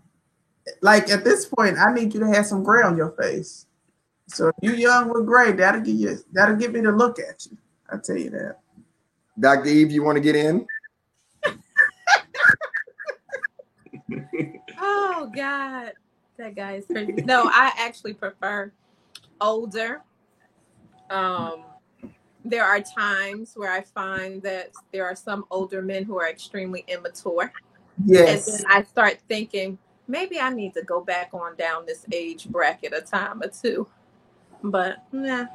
Like at this point, I need you to have some gray on your face. So if you young with gray, that'll give me to look at you. I'll tell you that. Dr. Eve, you want to get in? Oh God, that guy is crazy. No, I actually prefer older. There are times where I find that there are some older men who are extremely immature. Yes. And then I start thinking, maybe I need to go back on down this age bracket a time or two. But nah,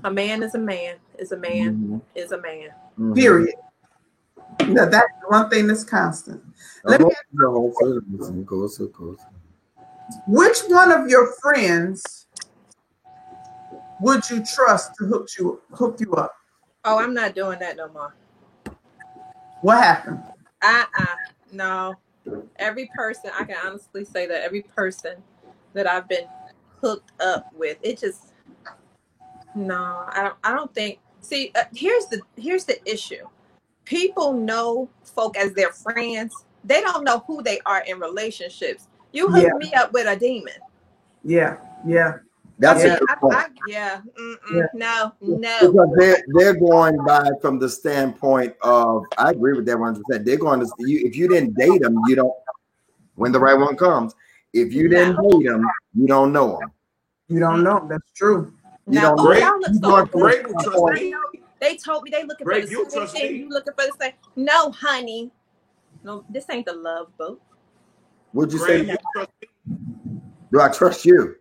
a man is a man, is a man, is a man. Mm-hmm. Period. No, that's one thing that's constant. Let me ask you, which one of your friends would you trust to hook you up? Oh, I'm not doing that no more. What happened? No. Every person, I can honestly say that every person that I've been hooked up with, it just I don't think. See, here's the issue. People know folk as their friends. They don't know who they are in relationships. You hook me up with a demon. Yeah. That's it. No. Because they're going by from the standpoint of, I agree with that 100%. They're going to if you didn't date them, you don't. When the right one comes, if you didn't date them, you don't know them. You don't know. That's true. You don't know. Great will trust me. They told me they looking for the same thing. You looking for the same? No, honey. No, this ain't the love boat. Would you Greg, say? You trust me? Do I trust you?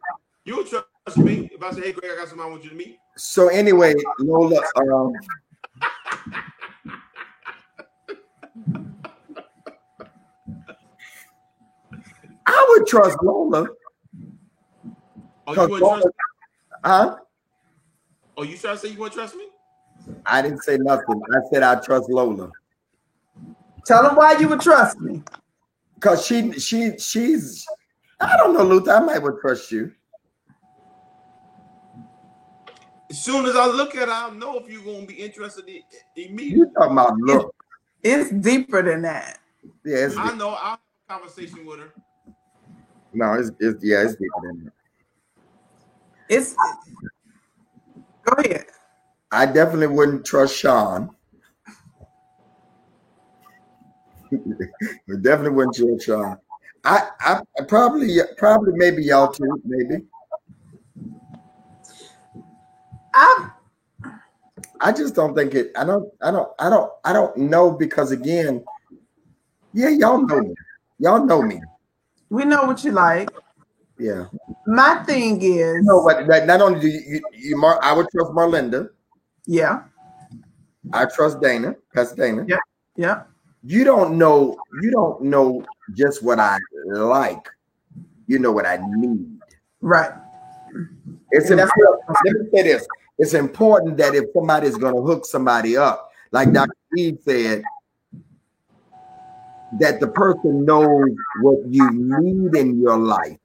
You trust me? If I say, hey, Greg, I got somebody I want you to meet. So anyway, Lola, I would trust Lola. Oh, you wouldn't trust me? Huh? Oh, you trying to say you wouldn't trust me? I didn't say nothing. I said I trust Lola. Tell them why you would trust me. Because she's I don't know, Luther. I might would trust you. As soon as I look at her, I'll know if you're gonna be interested in me. You talking about look? It's deeper than that. Yeah, I know. I'll have a conversation with her. No, it's deeper than that. Go ahead. I definitely wouldn't trust Sean. I definitely wouldn't trust Sean. I probably maybe y'all too, maybe. I just don't think it. I don't know, because again, y'all know me. Y'all know me. We know what you like. Yeah. My thing is, but not only do you I would trust Marlinda. Yeah. I trust Dana, Pastor Dana. Yeah. Yeah. You don't know just what I like. You know what I need. Right. It's important. Let me say this. It's important that if somebody's going to hook somebody up, like Dr. Eve said, that the person knows what you need in your life.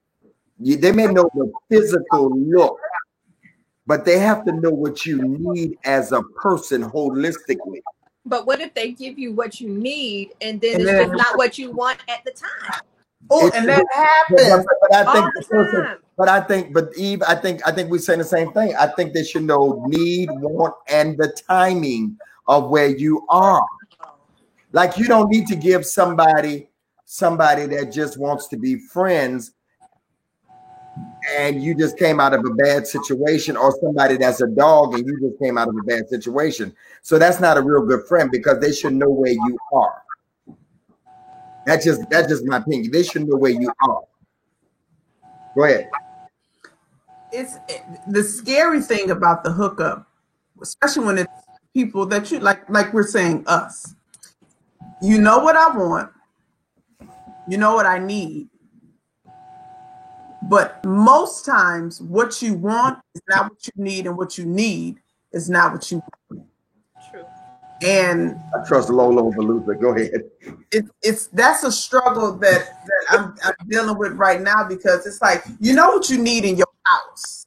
They may know the physical look, but they have to know what you need as a person holistically. But what if they give you what you need and then it's just not what you want at the time? Oh, and that happens. But Eve, I think we're saying the same thing. I think they should know need, want, and the timing of where you are. Like, you don't need to give somebody that just wants to be friends and you just came out of a bad situation, or somebody that's a dog and you just came out of a bad situation. So that's not a real good friend, because they should know where you are. That's just my opinion. They should know where you are. Go ahead. It's the scary thing about the hookup, especially when it's people that you like we're saying us. You know what I want. You know what I need. But most times what you want is not what you need, and what you need is not what you want. True. And I trust Lolo Valuta. Go ahead. That's a struggle that I'm dealing with right now, because it's like, you know what you need in your house.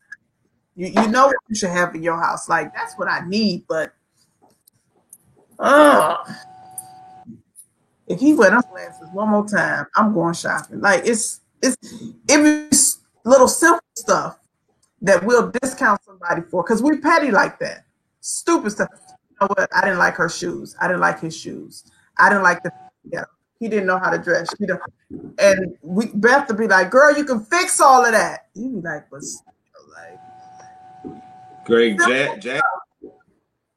You know what you should have in your house. Like, that's what I need, but if he wear them glasses one more time, I'm going shopping. Like, it's little simple stuff that we'll discount somebody for, because we're petty like that. Stupid stuff. You know what? I didn't like her shoes. I didn't like his shoes. I didn't like he didn't know how to dress. And Beth would be like, girl, you can fix all of that. You'd be like, but Greg, Jack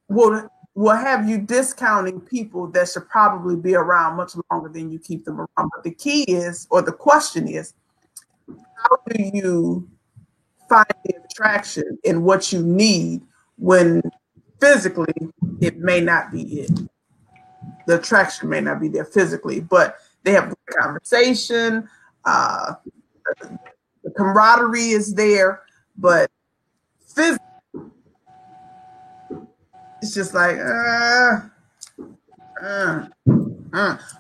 will have you discounting people that should probably be around much longer than you keep them around. But the key is, or the question is, how do you find the attraction in what you need when physically it may not be it? The attraction may not be there physically, but they have good conversation. The camaraderie is there, but physically, it's just like,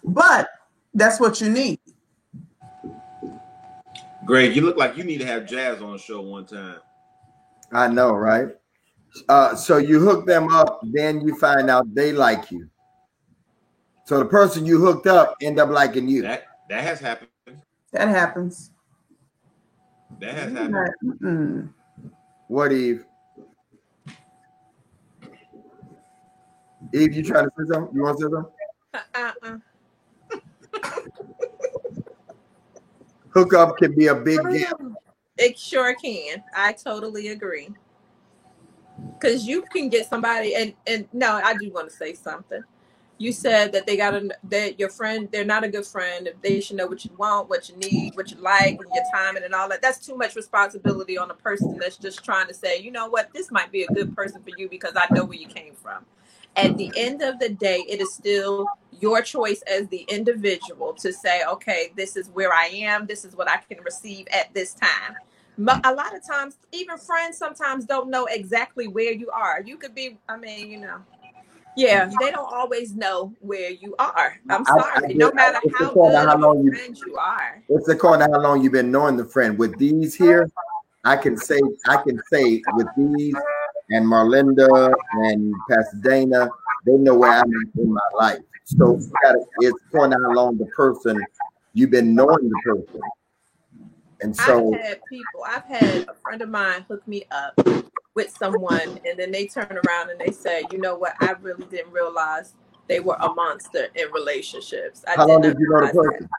but that's what you need. Greg, you look like you need to have Jazz on the show one time. I know, right? So you hook them up, then you find out they like you. So the person you hooked up end up liking you. That has happened. That happens. That has happened. What, Eve? Eve, you trying to say something? You want to say something? Hookup can be a big gamble. It sure can. I totally agree. Because you can get somebody, and no, I do want to say something. You said that that your friend, they're not a good friend. They should know what you want, what you need, what you like, and your time and all that. That's too much responsibility on a person that's just trying to say, you know what, this might be a good person for you because I know where you came from. At the end of the day, it is still your choice as the individual to say, okay, this is where I am. This is what I can receive at this time. A lot of times, even friends sometimes don't know exactly where you are. You could be, yeah, they don't always know where you are. I'm sorry. No matter how good of a friend you are. It's according to how long you've been knowing the friend. With these here, I can say with these and Marlinda and Pastor Dana, they know where I'm at in my life. So it's according to how long the person you've been knowing the person. And so I've had a friend of mine hook me up with someone, and then they turn around and they say, you know what, I really didn't realize they were a monster in relationships. How long did you know the person?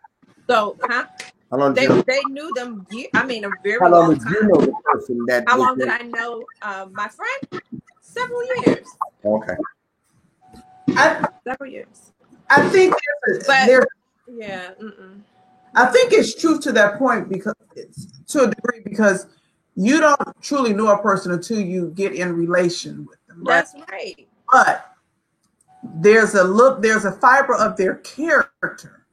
So, How long they knew them, a very how long long did time. You know the person that how long did I know my friend? Several years. Okay. Several years. I think yeah. I think it's true to that point, because to a degree, because you don't truly know a person until you get in relation with them. Right? That's right. But there's a fiber of their character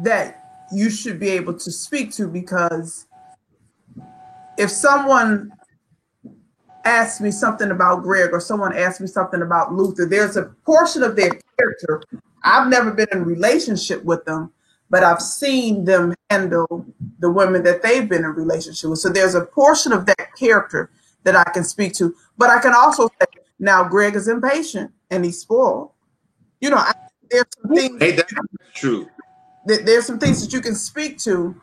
that you should be able to speak to, because if someone asks me something about Greg, or someone asks me something about Luther, there's a portion of their character. I've never been in a relationship with them, but I've seen them handle the women that they've been in a relationship with. So there's a portion of that character that I can speak to. But I can also say, now Greg is impatient and he's spoiled. You know, there's some things. Hey, that's true. There's some things that you can speak to.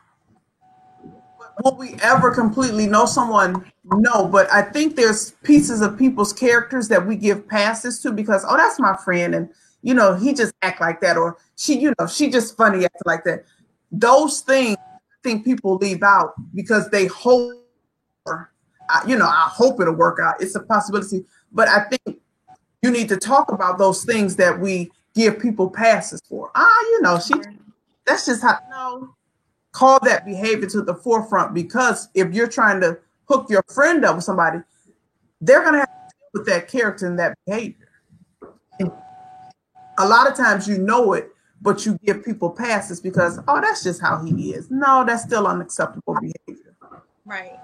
Will we ever completely know someone? No, but I think there's pieces of people's characters that we give passes to because, oh, that's my friend, and you know, he just act like that, or she, you know, she just funny acting like that. Those things I think people leave out because they hope, you know, I hope it'll work out. It's a possibility, but I think you need to talk about those things that we give people passes for. You know, that's just how. No, call that behavior to the forefront, because if you're trying to hook your friend up with somebody, they're going to have to deal with that character and that behavior. And a lot of times you know it, but you give people passes because, oh, that's just how he is. No, that's still unacceptable behavior. Right.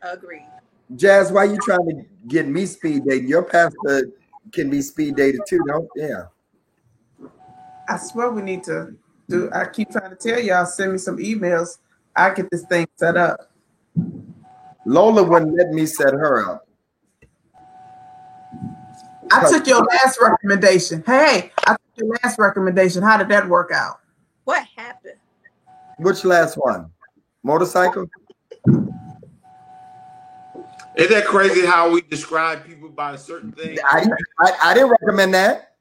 Agreed. Jazz, why are you trying to get me speed dating? Your pastor can be speed dated too, don't? Yeah. I swear we need to do. I keep trying to tell y'all, send me some emails. I get this thing set up. Lola wouldn't let me set her up. I took your last recommendation. Hey, I took your last recommendation. How did that work out? What happened? Which last one? Motorcycle? Isn't that crazy how we describe people by a certain thing? I didn't recommend that.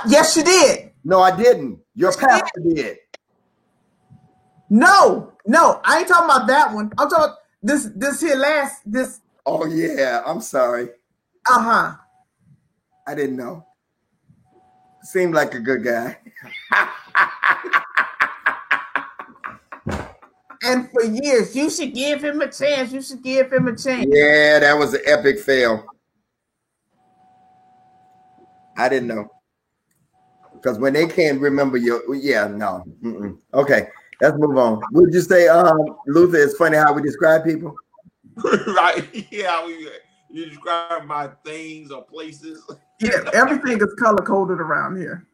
Yes, you did. No, I didn't. Your pastor did. No, I ain't talking about that one. I'm talking about this here last. Oh yeah, I'm sorry. I didn't know. Seemed like a good guy. And for years, you should give him a chance. You should give him a chance. Yeah, that was an epic fail. I didn't know. Because when they can't remember your, yeah, no. Okay, let's move on. Would you say, Luther, it's funny how we describe people? Right, yeah, you describe my things or places. Yeah, everything is color-coded around here.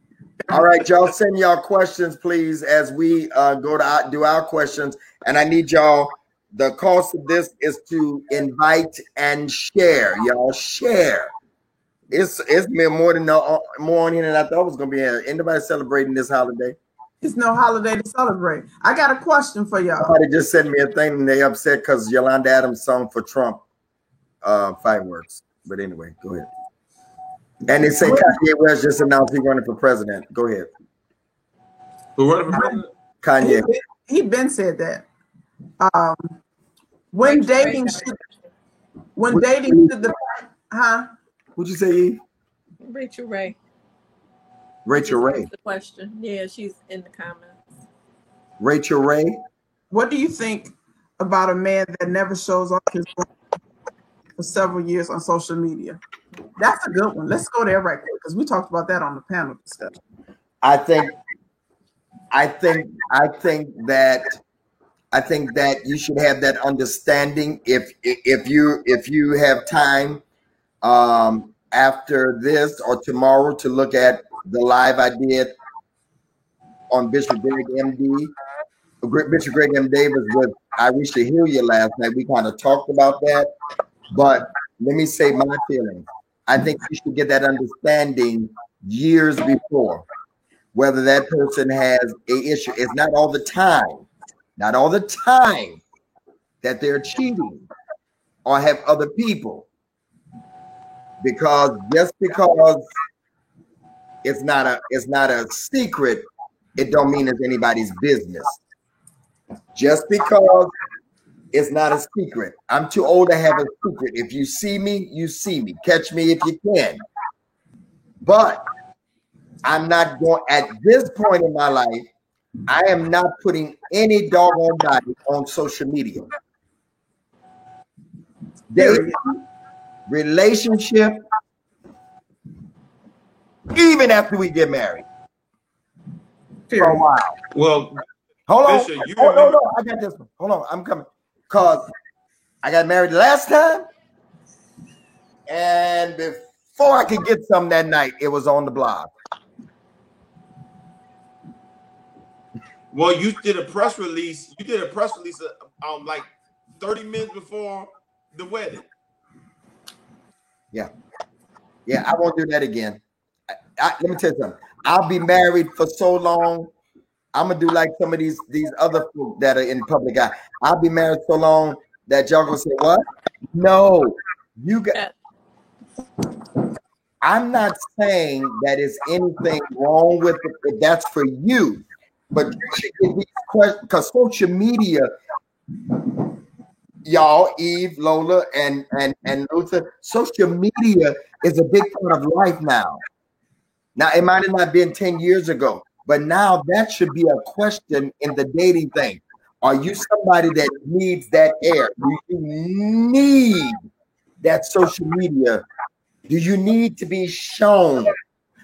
All right, y'all send y'all questions, please, as we go to do our questions. And I need y'all, the cost of this is to invite and share. Y'all share. It's been more on here than I thought it was going to be. Anybody celebrating this holiday? It's no holiday to celebrate. I got a question for y'all. Somebody just sent me a thing and they upset because Yolanda Adams song for Trump fireworks. But anyway, go ahead. And they say Kanye West just announced he's running for president. Go ahead. Who running for president? Kanye. He been said that. When dating should the What'd you say, Eve? Rachel Ray. Rachel Ray. The question. Yeah, she's in the comments. Rachel Ray. What do you think about a man that never shows off his phone for several years on social media? That's a good one. Let's go there right quick because we talked about that on the panel discussion. I think that you should have that understanding if you have time after this or tomorrow to look at the live I did on Bishop Greg M. Davis with Irisha Hilliard last night. We kind of talked about that, but let me say my feelings. I think you should get that understanding years before, whether that person has an issue. It's not all the time that they're cheating or have other people. Because just because it's not a secret, it don't mean it's anybody's business. Just because it's not a secret. I'm too old to have a secret. If you see me, you see me. Catch me if you can. But I'm not going, at this point in my life, I am not putting any doggone body on social media. Dating, relationship, even after we get married. For a while. Well, hold on. Bishop, No, I got this one. Hold on, I'm coming. Because I got married last time, and before I could get some that night, it was on the blog. Well, you did a press release. You did a press release like 30 minutes before the wedding. Yeah. Yeah, I won't do that again. Let me tell you something. I'll be married for so long. I'm gonna do like some of these other folk that are in public eye. I'll be married so long that y'all gonna say, what? No, you got. I'm not saying that it's anything wrong with it if that's for you, but you should get these questions because social media, y'all, Eve, Lola, and Luther, social media is a big part of life now. Now, it might have not been 10 years ago, but now that should be a question in the dating thing. Are you somebody that needs that air? Do you need that social media? Do you need to be shown?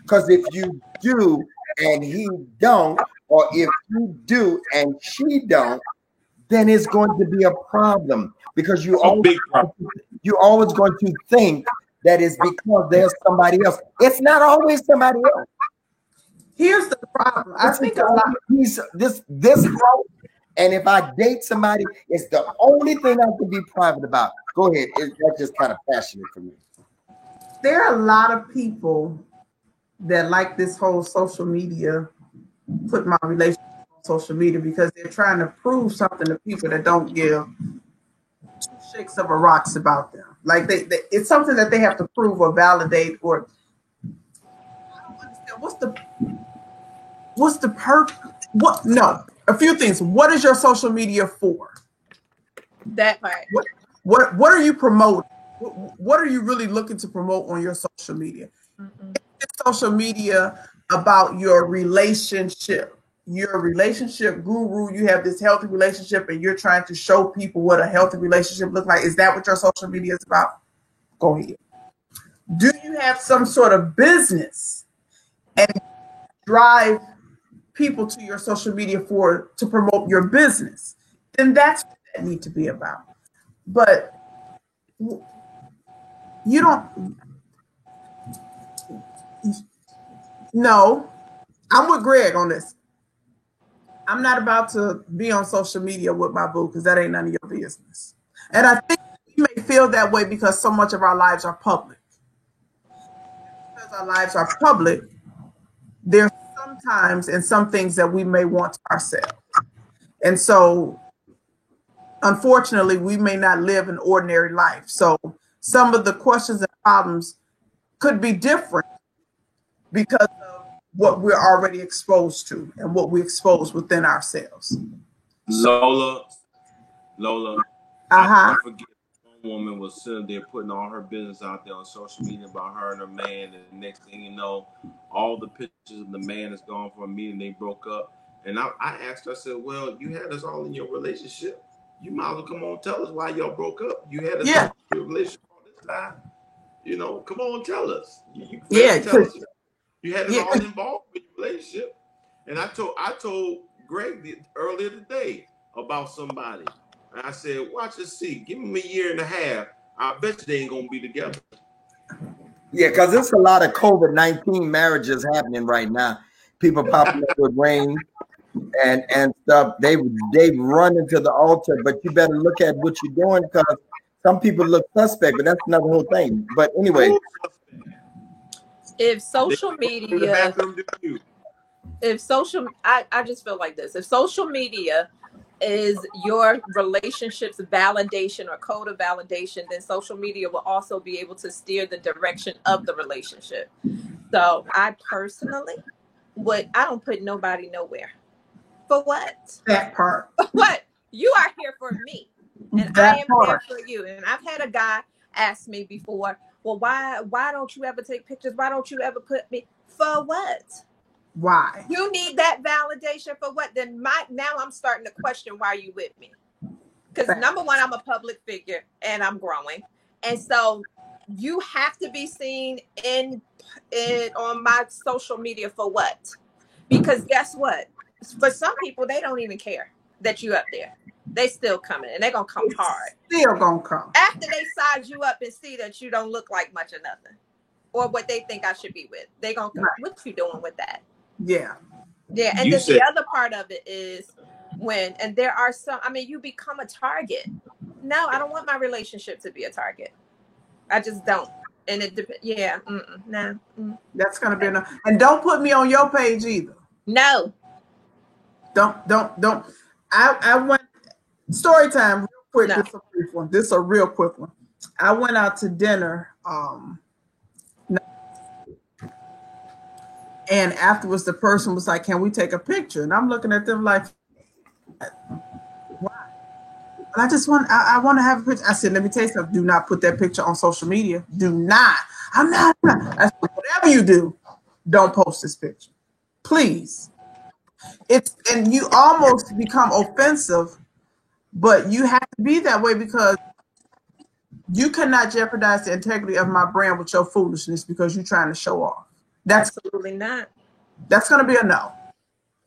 Because if you do and he don't, or if you do and she don't, then it's going to be a problem because you're always going to think that it's because there's somebody else. It's not always somebody else. Here's the problem. I think a lot this house, and if I date somebody, it's the only thing I can be private about. Go ahead. That's just kind of passionate for me. There are a lot of people that like this whole social media, put my relationship on social media because they're trying to prove something to people that don't give two shakes of a rocks about them. Like it's something that they have to prove or validate or I don't understand what's the perk? What? No, a few things. What is your social media for? That part. What are you promoting? What are you really looking to promote on your social media? Social media about your relationship. You're a relationship guru. You have this healthy relationship, and you're trying to show people what a healthy relationship looks like. Is that what your social media is about? Go ahead. Do you have some sort of business and drive people to your social media to promote your business? Then that's what that need to be about. But you don't. No, I'm with Greg on this. I'm not about to be on social media with my boo because that ain't none of your business. And I think we may feel that way because so much of our lives are public. Because our lives are public, there's sometimes and some things that we may want to ourselves. And so, unfortunately, we may not live an ordinary life. So some of the questions and problems could be different because of what we're already exposed to and what we expose within ourselves. Lola, I forget one woman was sitting there putting all her business out there on social media about her and her man, and the next thing you know, all the pictures of the man is gone from a meeting they broke up. And I asked her, I said, well, you had us all in your relationship. You might as well come on, tell us why y'all broke up. You had us in your relationship all this time. You know, come on, tell us. You tell us. You had us all involved with your relationship. And I told Greg earlier today about somebody. And I said, watch and see. Give them a year and a half. I bet you they ain't gonna be together. Yeah, because there's a lot of COVID-19 marriages happening right now. People popping up with rings and stuff. They run into the altar, but you better look at what you're doing because some people look suspect, but that's another whole thing. But anyway, if social media, I just feel like this. If social media is your relationship's validation or code of validation, then social media will also be able to steer the direction of the relationship. So I personally I don't put nobody nowhere. For what? That part. For what? You are here for me. And I am there for you. And I've had a guy ask me before, well, why don't you ever take pictures? Why don't you ever put me? For what? Why? You need that validation for what? Then now I'm starting to question why you with me. Because number one, I'm a public figure and I'm growing. And so you have to be seen on my social media for what? Because guess what? For some people, they don't even care that you up there. They still coming and they're going to come hard. Still going to come. After they size you up and see that you don't look like much of nothing or what they think I should be with, they going to come, what you doing with that? Yeah. Yeah. And then the other part of it is and there are some, you become a target. No, I don't want my relationship to be a target. I just don't. And it depends. Yeah. Nah. That's gonna be enough. And don't put me on your page either. No. Don't. I went story time real quick. No. This is a brief one. This is a real quick one. I went out to dinner. And afterwards, the person was like, "Can we take a picture?" And I'm looking at them like, "Why?" And I want to have a picture. I said, "Let me tell you something. Do not put that picture on social media. Do not. I'm not. I said, whatever you do, don't post this picture, please." And you almost become offensive, but you have to be that way because you cannot jeopardize the integrity of my brand with your foolishness because you're trying to show off. That's absolutely not. That's going to be a no.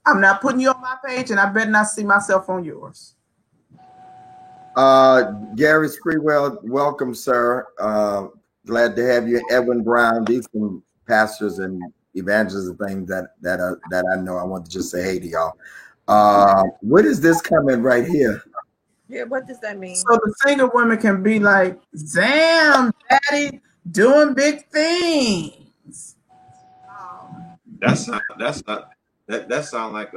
I'm not putting you on my page, and I better not see myself on yours. Gary Sprewell, welcome, sir. Glad to have you. Edwin Brown, these some pastors and evangelists and things that I know. I want to just say hey to y'all. What is this comment right here? Yeah, what does that mean? So the single women can be like, "Damn, daddy, doing big things." That sound like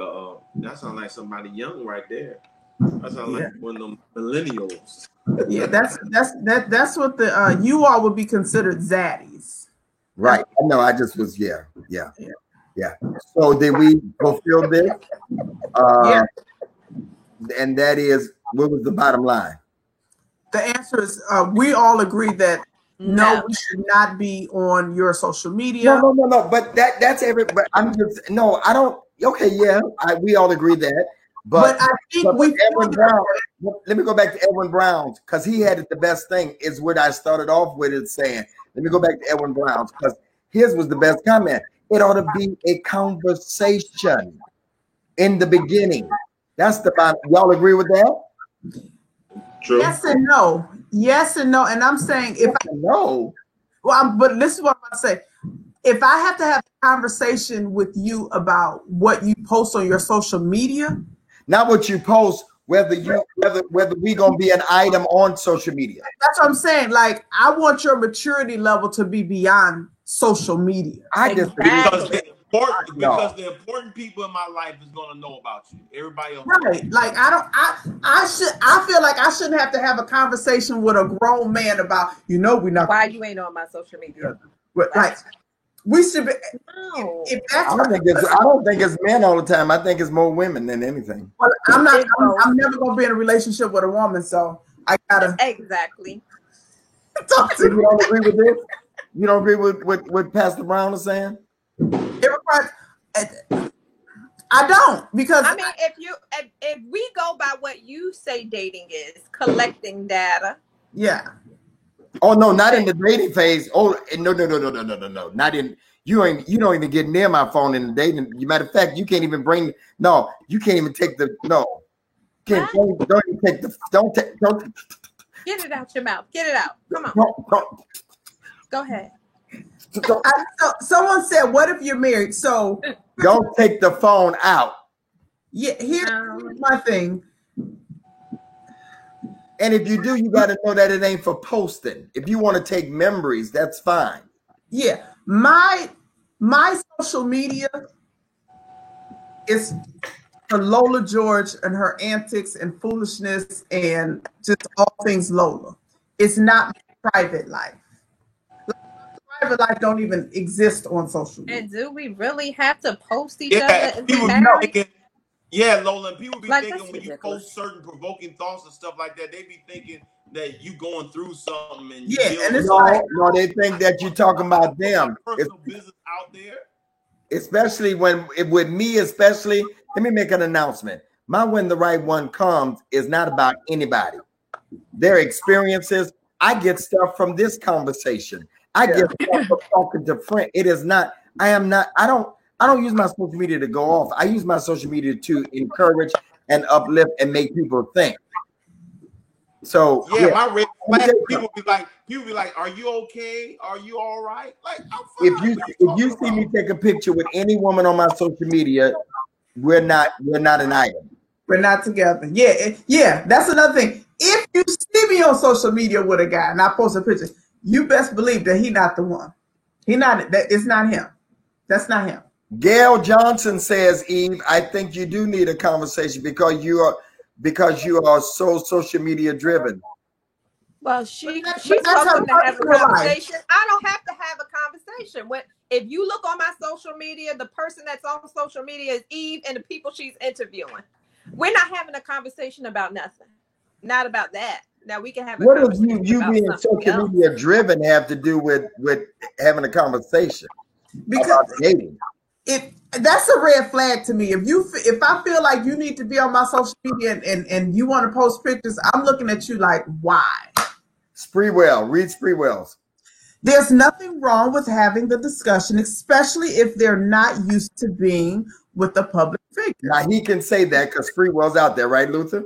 somebody young right there. That sounds like one of them millennials. Yeah, that's what the you all would be considered zaddies. Right. No, I just was yeah. So did we fulfill this? And that is, what was the bottom line? The answer is we all agree that no, we should not be on your social media. No. But that's every. But I'm just no. I don't. Okay, yeah. We all agree that. But I think Edwin Brown. Let me go back to Edwin Brown's because he had it. The best thing is what I started off with it saying. Let me go back to Edwin Brown's because his was the best comment. It ought to be a conversation in the beginning. That's the bottom. Y'all agree with that? True. Yes and no. Yes and no. And I'm saying if I know, but this is what I'm going to say. If I have to have a conversation with you about what you post on your social media, not what you post, whether we gonna be an item on social media. That's what I'm saying. Like, I want your maturity level to be beyond social media. I just because the important people in my life is gonna know about you. Everybody else, right? Like, I feel like I shouldn't have to have a conversation with a grown man about we're not. Why you ain't on my social media? Like, we should be. No. If that's I don't think it's men all the time. I think it's more women than anything. Well, I'm never gonna be in a relationship with a woman, so I gotta exactly. talk to you. Don't agree with this? You don't agree with what Pastor Brown is saying? I don't, because I mean, if we go by what you say dating is, collecting data. Yeah. Oh no, not in the dating phase. Oh no. Not in you don't even get near my phone in the dating. Matter of fact, you can't even you can't even take the don't get it out your mouth. Get it out. Come on. Don't. Go ahead. Someone said, "What if you're married?" So don't take the phone out. Yeah, here's my thing. And if you do, you got to know that it ain't for posting. If you want to take memories, that's fine. Yeah, my social media is for Lola George and her antics and foolishness and just all things Lola. It's not my private life. Private life don't even exist on social media. And do we really have to post each other? Yeah, Lola, and people be thinking when you post certain provoking thoughts and stuff like that, they be thinking that you going through something and no, they think that you're talking about them. Personal business out there. Especially with me, let me make an announcement. My When the Right One Comes is not about anybody. Their experiences. I get stuff from this conversation. I get stuff from talking to friends. It is not. I don't use my social media to go off. I use my social media to encourage and uplift and make people think. So my red flag, people be like, "Are you okay? Are you all right?" Like, I'm fine. If you see me take a picture with any woman on my social media, we're not an item. We're not together. Yeah. That's another thing. If you see me on social media with a guy and I post a picture, You best believe that he not the one. He not that. It's not him. That's not him. Gail Johnson says, Eve, I think you do need a conversation because you are so social media driven. Well, she's welcome to have a conversation. I don't have to have a conversation. If you look on my social media, the person that's on social media is Eve and the people she's interviewing. We're not having a conversation about nothing. Not about that. Now we can have a conversation. What does you being social media driven have to do with having a conversation? Because about dating? That's a red flag to me. If I feel like you need to be on my social media and you want to post pictures, I'm looking at you like, why? Sprewell, read Sprewell's. There's nothing wrong with having the discussion, especially if they're not used to being with a public figure. Now he can say that because Sprewell's out there, right, Luther?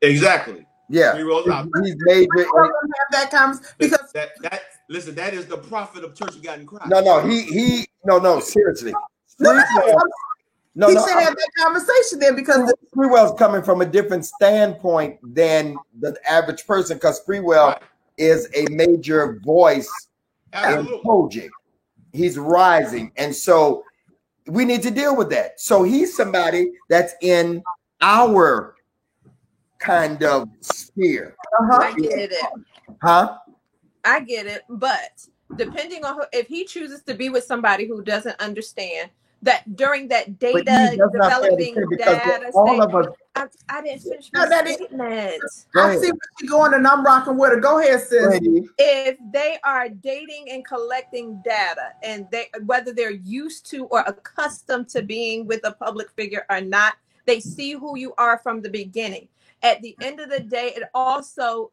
Exactly. Yeah, Sprewell's out there. He's made it. Have that conversation because listen, that is the prophet of Church of God in Christ. No, seriously. He should have that conversation then because Sprewell's coming from a different standpoint than the average person because Sprewell is a major voice in Kojic. He's rising. And so we need to deal with that. So he's somebody that's in our kind of sphere. I get it. Huh? I get it. But depending on if he chooses to be with somebody who doesn't understand that during that data developing data stage, I didn't finish my statement. I see what you're going and I'm rocking with her. Go ahead, sis. If they are dating and collecting data and whether they're used to or accustomed to being with a public figure or not, they see who you are from the beginning. At the end of the day, it also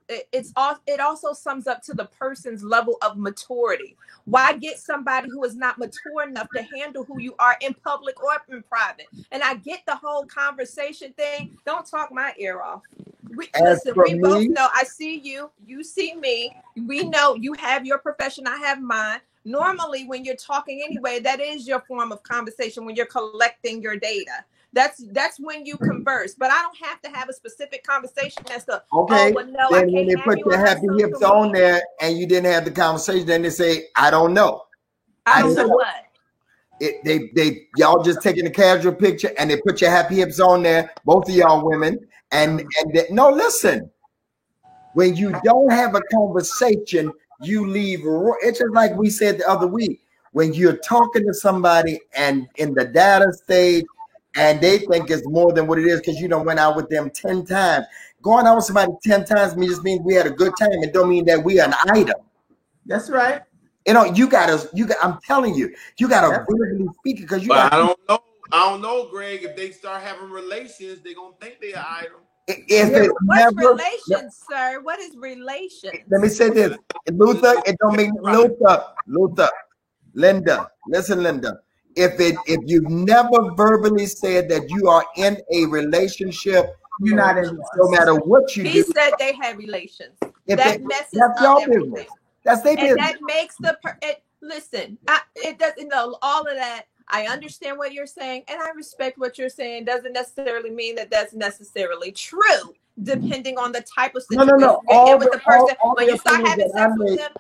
sums up to the person's level of maturity. Why get somebody who is not mature enough to handle who you are in public or in private? And I get the whole conversation thing. Don't talk my ear off. We both know. I see you. You see me. We know you have your profession. I have mine. Normally, when you're talking anyway, that is your form of conversation when you're collecting your data. That's when you converse, but I don't have to have a specific conversation as to then when they put your happy hips on there and you didn't have the conversation, then they say, I don't know. I don't know what. Y'all just taking a casual picture and they put your happy hips on there, both of y'all women, and no, listen. When you don't have a conversation, you leave. It's just like we said the other week. When you're talking to somebody and in the data stage, and they think it's more than what it is because you done went out with them 10 times. Going out with somebody 10 times just means we had a good time. It don't mean that we are an item. That's right. I'm telling you, you gotta verbally speak because I don't know, Greg. If they start having relations, they're gonna think they're an item. What's relations, sir? What is relations? Let me say this. Luther, it don't mean Luther. Linda, listen, Linda. If you've never verbally said that you are in a relationship, you're not in. No matter what you do. He said they had relations. That messes up everything. Business. That's their business. That makes listen. It doesn't know all of that. I understand what you're saying, and I respect what you're saying. Doesn't necessarily mean that that's necessarily true. Depending on the type of situation you're in with the person, when you start having sex with them,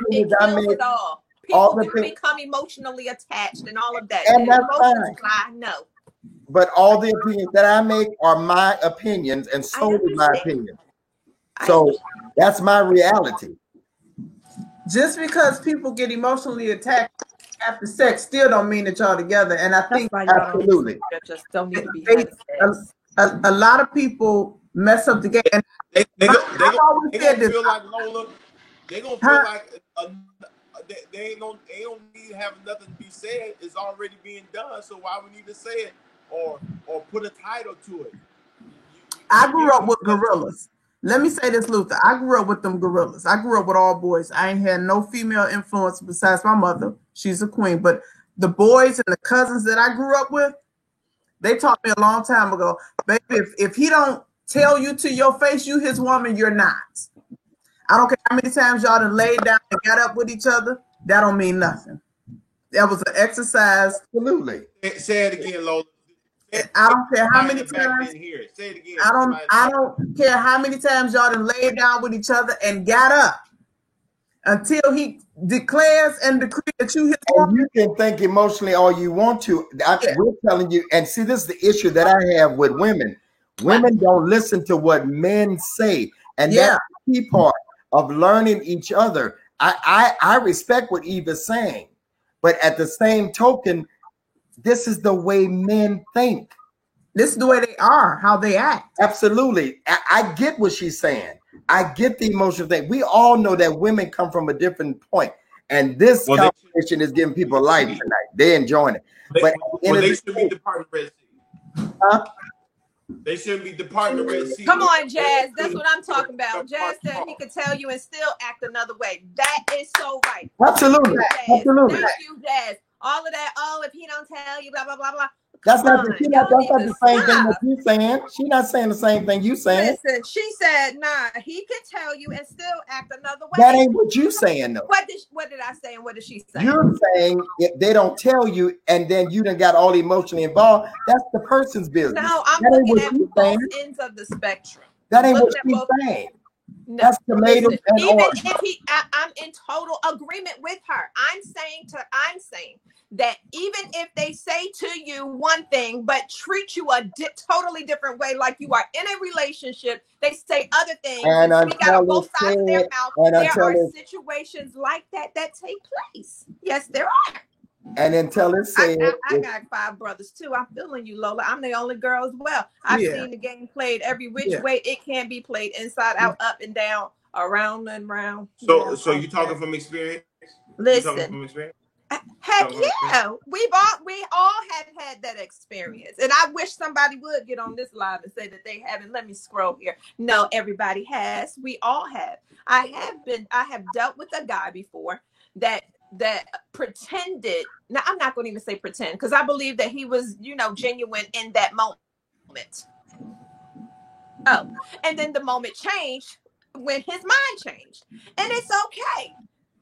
it kills it all. People become emotionally attached and all of that. And that's fine. No. But all the opinions that I make are my opinions and solely my opinion. So that's my reality. Just because people get emotionally attacked after sex still don't mean that y'all together. And I think absolutely just don't need to be a lot of people mess up the game. And they gonna feel like Lola. They gonna feel like they don't need to have nothing to be said. It's already being done. So why we need to say it or put a title to it? I grew up with gorillas. Let me say this, Luther. I grew up with them gorillas. I grew up with all boys. I ain't had no female influence besides my mother. She's a queen. But the boys and the cousins that I grew up with, they taught me a long time ago, baby, if he don't tell you to your face, you his woman, you're not. I don't care how many times y'all done laid down and got up with each other. That don't mean nothing. That was an exercise. Absolutely. Say it again, Lola. I don't care how many times. Say it again. I don't care how many times y'all done laid down with each other and got up. until he declares and decrees that you his woman. You can think emotionally all you want to. We're telling you, and see, this is the issue that I have with women. Women don't listen to what men say, and that's the key part of learning each other. I respect what Eve is saying, but at the same token, this is the way men think. This is the way they are, how they act. Absolutely. I get what she's saying. I get the emotional thing. We all know that women come from a different point. And this conversation is giving people life tonight. They're enjoying it. But they should be departing Red Sea. Huh? They shouldn't be departing Red Sea. Come on, Jazz. That's what I'm talking about. Jazz said he could tell you and still act another way. That is so right. Absolutely. Absolutely. Thank you, Jazz. All of that, if he don't tell you, blah, blah, blah, blah. That's not the same thing that you're saying. She's not saying the same thing you saying. Listen, she said, nah, he can tell you and still act another way. That ain't what you saying, though. What did I say and what did she say? You're saying if they don't tell you and then you done got all emotionally involved, that's the person's business. No, I'm looking at both ends of the spectrum. That ain't what she's saying. No, that's tomatoes and even orange. If I'm in total agreement with her. I'm saying that even if they say to you one thing but treat you a totally different way, like you are in a relationship, they say other things and speak out of both sides of their mouth. There are situations like that take place. Yes, there are. And until it's said, I got 5 brothers too. I'm feeling you, Lola. I'm the only girl as well. I've seen the game played every which way it can be played, inside out, up and down, around and round. So you talking from experience? Listen, heck yeah, we all have had that experience, and I wish somebody would get on this live and say that they haven't. Let me scroll here. No, everybody has. We all have. I have dealt with a guy before that pretended. Now I'm not going to even say pretend, because I believe that he was, genuine in that moment. Oh, and then the moment changed when his mind changed, and it's okay.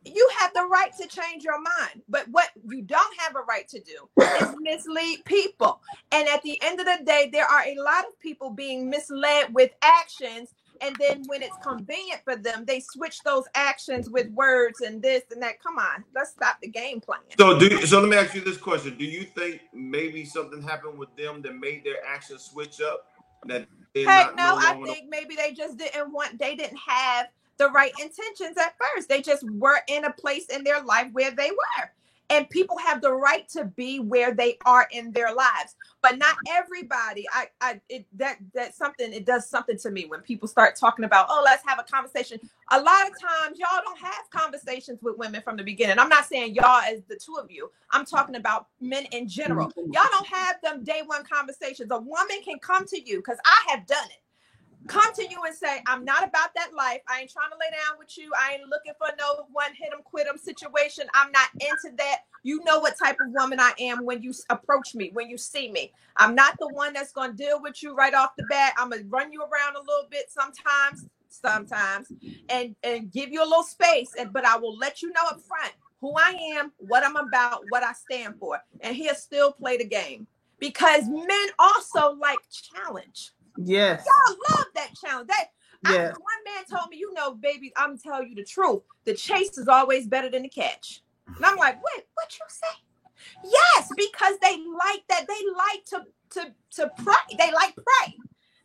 You have the right to change your mind, but what you don't have a right to do is mislead people. And at the end of the day, there are a lot of people being misled with actions. And then when it's convenient for them, they switch those actions with words and this and that. Come on, let's stop the game plan. So let me ask you this question. Do you think maybe something happened with them that made their actions switch up? Heck no, I think maybe they just they didn't have the right intentions at first. They just were in a place in their life where they were. And people have the right to be where they are in their lives, but not everybody. It does something to me when people start talking about, let's have a conversation. A lot of times y'all don't have conversations with women from the beginning. I'm not saying y'all as the two of you. I'm talking about men in general. Y'all don't have them day one conversations. A woman can come to you, because I have done it. Come to you and say, I'm not about that life. I ain't trying to lay down with you. I ain't looking for no one hit 'em, quit 'em situation. I'm not into that. You know what type of woman I am when you approach me, when you see me. I'm not the one that's going to deal with you right off the bat. I'm going to run you around a little bit sometimes, and give you a little space. But I will let you know up front who I am, what I'm about, what I stand for. And he'll still play the game, because men also like challenge. Yes. Y'all love that challenge. One man told me, baby, I'm telling you the truth. The chase is always better than the catch. And I'm like, what you say? Yes, because they like that. They like to prey. They like prey.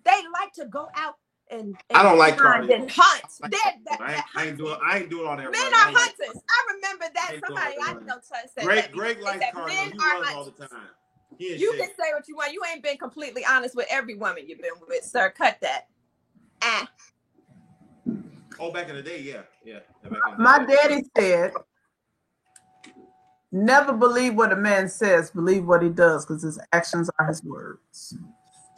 They like to go out and I don't like hunt and hunt. I ain't doing all that. Men are hunters. I remember that. Somebody I know said Greg likes cardio. He runs all the time. You can say what you want. You ain't been completely honest with every woman you've been with, sir. Cut that. Oh, back in the day, yeah. My daddy said, never believe what a man says, believe what he does, because his actions are his words.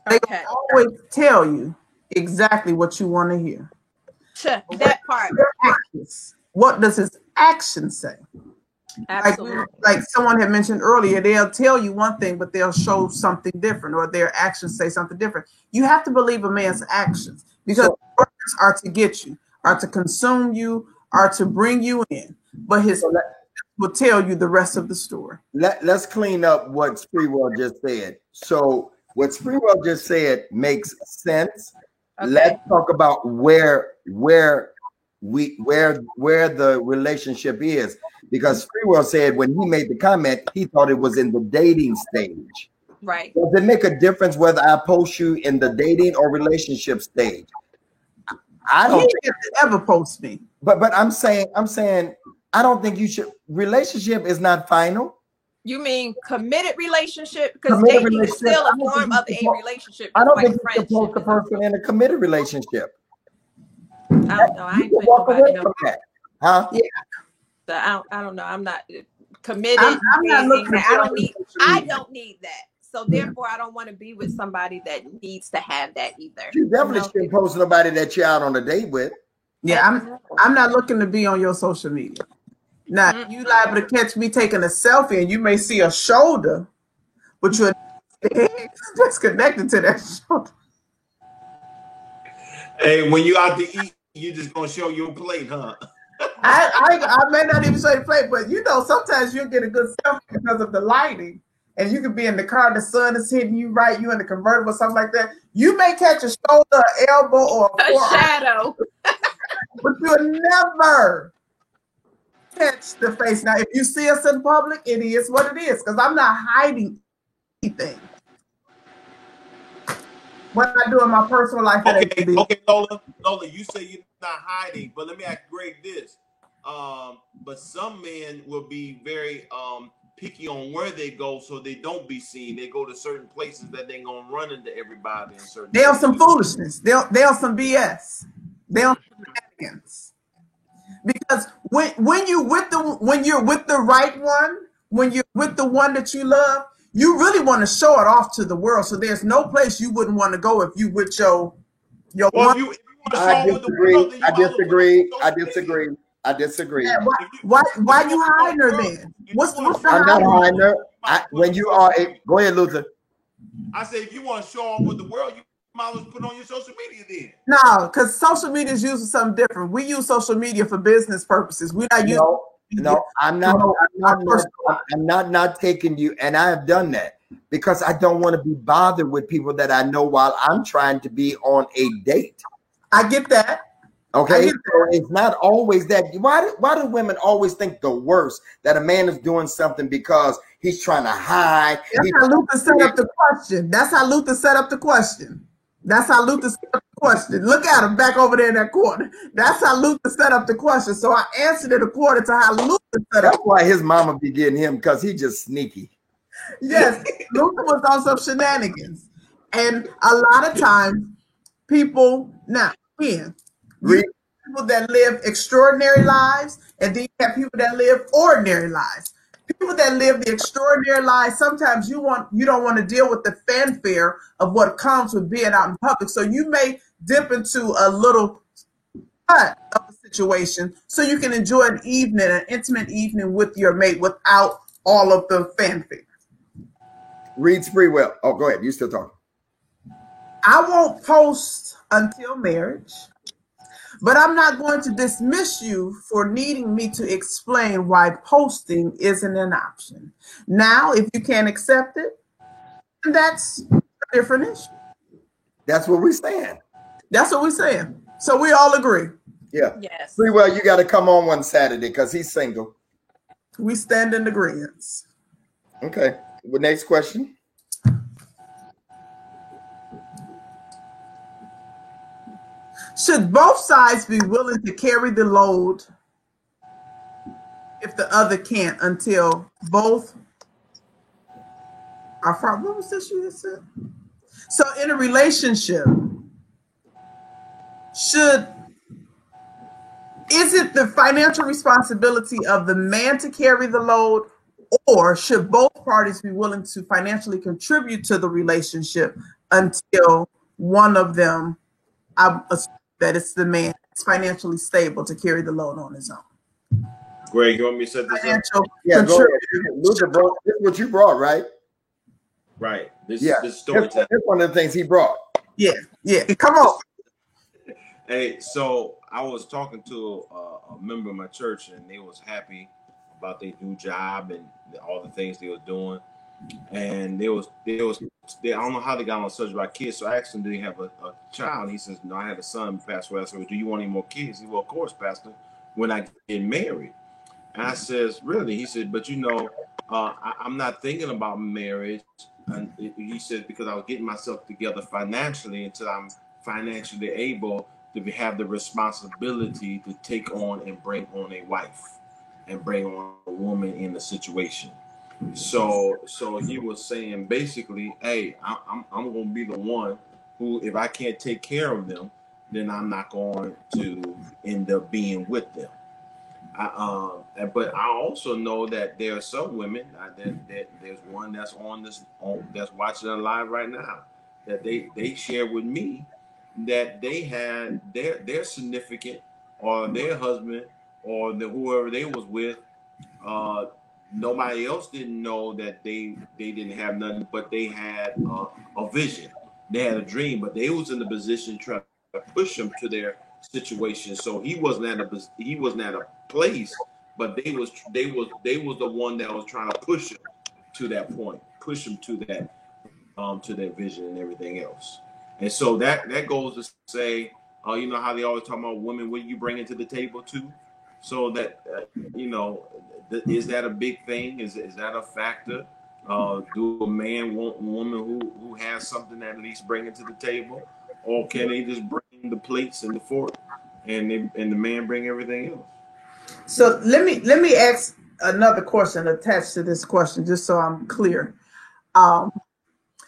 They always tell you exactly what you want to hear. That part. What does his action say? Absolutely. Like someone had mentioned earlier, they'll tell you one thing, but they'll show something different, or their actions say something different. You have to believe a man's actions, because words are to get you, are to consume you, are to bring you in. But his will tell you the rest of the story. Let's clean up what Sprewell just said. So what Sprewell just said makes sense. Okay. Let's talk about where where the relationship is, because Freewell said when he made the comment, he thought it was in the dating stage. Right. Does it make a difference whether I post you in the dating or relationship stage? I don't think ever post me. But I'm saying I don't think you should. Relationship is not final. You mean committed relationship? Because dating is still a form of a relationship. I don't think you should post a person in a committed relationship. I don't know. I ain't putting nobody in that. Huh? Yeah. So I don't know. I'm not committed. I'm not looking I don't need that. So therefore, I don't want to be with somebody that needs to have that either. You definitely shouldn't post nobody that you're out on a date with. Yeah, I'm not looking to be on your social media. Now, you liable to catch me taking a selfie, and you may see a shoulder, but you're just connected to that shoulder. Hey, when you out to eat, you just gonna show your plate, huh? I may not even show you plate, but you know, sometimes you'll get a good selfie because of the lighting. And you could be in the car, the sun is hitting you right, you in the convertible, something like that. You may catch a shoulder, an elbow, or a shadow. But you'll never catch the face. Now, if you see us in public, it is what it is, because I'm not hiding anything. What I do in my personal life. Okay, Lola, you say you're not hiding, but let me ask Greg this. But some men will be very picky on where they go, so they don't be seen. They go to certain places that they're gonna run into everybody in certain. They're some foolishness. They're some BS. They're shenanigans. Because when you're with the right one, when you're with the one that you love, you really want to show it off to the world. So there's no place you wouldn't want to go if you with your one. I disagree. Yeah, why you hiding her then? What's the I'm not hiding her. When you are go ahead, Luther. I say if you want to show off with the world, you might as well put on your social media then. No, because social media is using something different. We use social media for business purposes. We're not using. No, I'm not taking you, and I have done that because I don't want to be bothered with people that I know while I'm trying to be on a date. I get that. Okay, so it's not always that. Why do women always think the worst that a man is doing something because he's trying to hide? That's how Luther set up the question. Look at him back over there in that corner. That's how Luther set up the question. So I answered it according to how Luther set up. That's why his mama be getting him, because he's just sneaky. Yes, Luther was on some shenanigans. And a lot of times people people that live extraordinary lives, and then you have people that live ordinary lives. People that live the extraordinary lives, sometimes you don't want to deal with the fanfare of what comes with being out in public. So you may dip into a little cut of the situation so you can enjoy an intimate evening with your mate without all of the fanfare. Reads pretty well. Oh, go ahead. You still talking. I won't post until marriage. But I'm not going to dismiss you for needing me to explain why posting isn't an option. Now, if you can't accept it, that's a different issue. That's what we're saying. So we all agree. Yeah. Yes. Pretty well, you got to come on one Saturday because he's single. We stand in agreement. Okay. Well, next question. Should both sides be willing to carry the load if the other can't until both are far? What was this you just said? So in a relationship, is it the financial responsibility of the man to carry the load, or should both parties be willing to financially contribute to the relationship until one of them, I assume that it's the man that's financially stable to carry the load on his own? Greg, you want me to set this up? Yeah, go ahead. Luther brought, this is what you brought, right? Right. This story time. That's one of the things he brought. Yeah. Come on. Hey, so I was talking to a member of my church, and they was happy about their new job and all the things they were doing. And I don't know how they got on such about kids. So I asked him, "Do you have a child?" He says, "No, I had a son, Pastor." I said, "Well, do you want any more kids?" He said, "Well, of course, Pastor, when I get married." And I says, "Really?" He said, "But I'm not thinking about marriage." And he said, "Because I was getting myself together financially until I'm financially able to have the responsibility to take on and bring on a wife and bring on a woman in the situation." So he was saying basically, "Hey, I'm gonna be the one who, if I can't take care of them, then I'm not going to end up being with them." But I also know that there are some women that there's one that's that's watching it live right now, that they share with me that they had their significant or their husband or whoever they was with. Nobody else didn't know that they didn't have nothing, but they had a vision. They had a dream, but they was in the position trying to push them to their situation. So he wasn't at a place, but they was the one that was trying to push him to that point, push him to that vision and everything else. And so that goes to say, you know how they always talk about women, what you bring into the table too. So that you know, is that a big thing? Is that a factor? Do a man want a woman who has something that at least bring it to the table, or can they just bring the plates and the fork, and the man bring everything else? So let me ask another question attached to this question, just so I'm clear.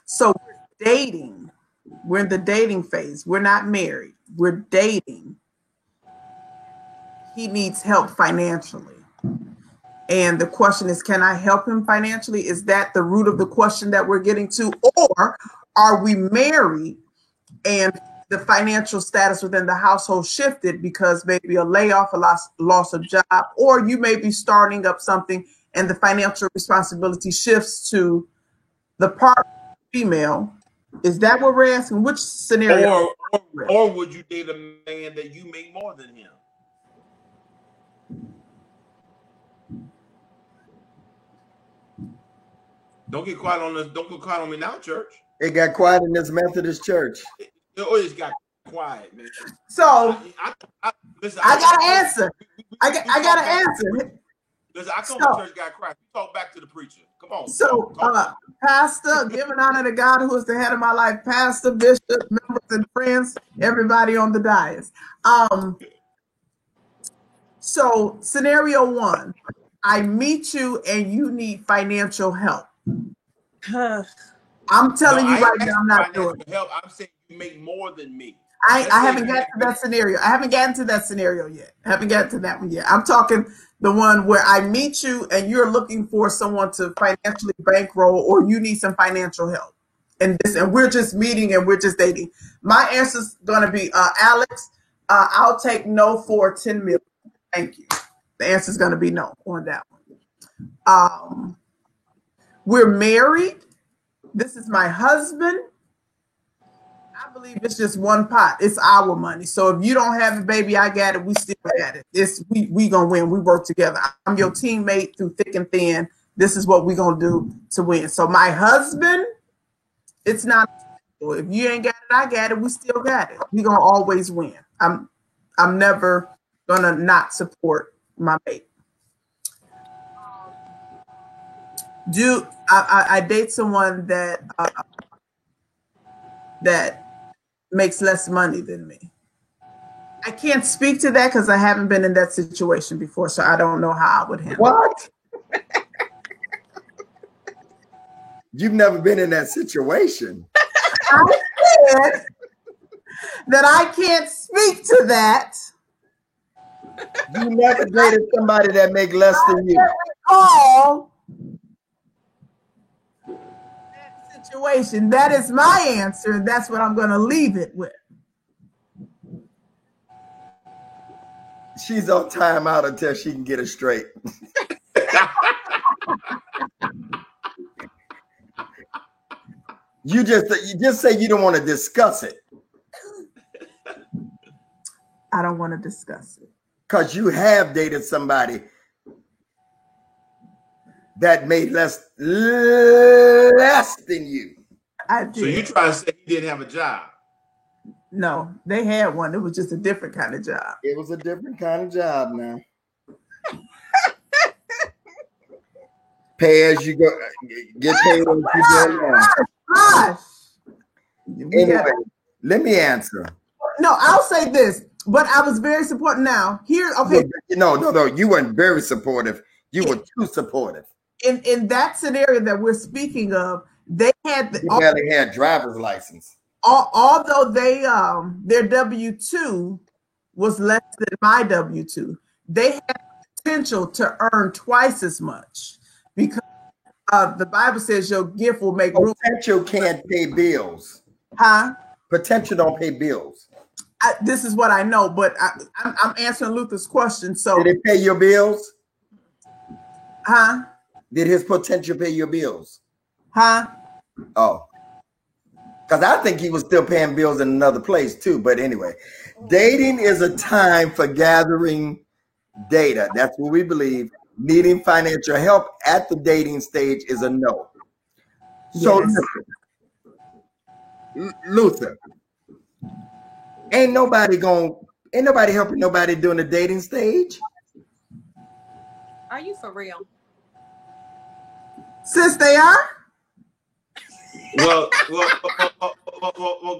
So we're dating. We're in the dating phase. We're not married. We're dating. He needs help financially. And the question is, can I help him financially? Is that the root of the question that we're getting to? Or are we married and the financial status within the household shifted because maybe a layoff, a loss of job, or you may be starting up something and the financial responsibility shifts to the partner, female? Is that what we're asking? Which scenario? Or would you date a man that you make more than him? Don't get quiet on this. Don't get quiet on me now, church. It got quiet in this Methodist church. It got quiet, man. So listen, I gotta answer. I gotta answer. Listen, I come to church, got quiet. You talk back to the preacher. Come on. So, Pastor, giving honor to God, who is the head of my life, Pastor, Bishop, members, and friends, everybody on the dais. So, scenario one, I meet you and you need financial help. I'm telling you right now, I'm not doing it. Help. I'm saying you make more than me. I haven't gotten to that scenario. I haven't gotten to that scenario yet. I haven't gotten to that one yet. I'm talking the one where I meet you and you're looking for someone to financially bankroll, or you need some financial help. And we're just meeting and we're just dating. My answer is going to be, Alex, I'll take no for 10 million. Thank you. The answer is going to be no on that one. We're married. This is my husband. I believe it's just one pot. It's our money. So if you don't have it, baby, I got it. We still got it. We gonna win. We work together. I'm your teammate through thick and thin. This is what we gonna do to win. So my husband, it's not. If you ain't got it, I got it. We still got it. We gonna always win. I'm never gonna not support my mate. I date someone that makes less money than me? I can't speak to that because I haven't been in that situation before, so I don't know how I would handle it. What? You've never been in that situation. I said that I can't speak to that. You never dated somebody that make less than you. Recall that situation. That is my answer, and that's what I'm going to leave it with. She's on timeout until she can get it straight. You just say you don't want to discuss it. I don't want to discuss it. Because you have dated somebody that made less than you. I did. So you trying to say he didn't have a job? No, they had one. It was just a different kind of job. It was a different kind of job now. Pay as you go, get paid as you go along. Gosh. Anyway, let me answer. No, I'll say this, but I was very supportive. Now, here, okay. No, you weren't very supportive. You were too supportive. In that scenario that we're speaking of, they had they barely had driver's license. Although they their W-2 was less than my W-2, they had potential to earn twice as much because the Bible says your gift will make room. Potential can't pay bills. Huh? Potential don't pay bills. This is what I know, but I'm answering Luther's question. So did it pay your bills? Huh? Did his potential pay your bills? Huh? Oh. Because I think he was still paying bills in another place too. But anyway, dating is a time for gathering data. That's what we believe. Needing financial help at the dating stage is a no. So yes. Luther, ain't nobody helping nobody during the dating stage. Are you for real? Sis, they are. Well,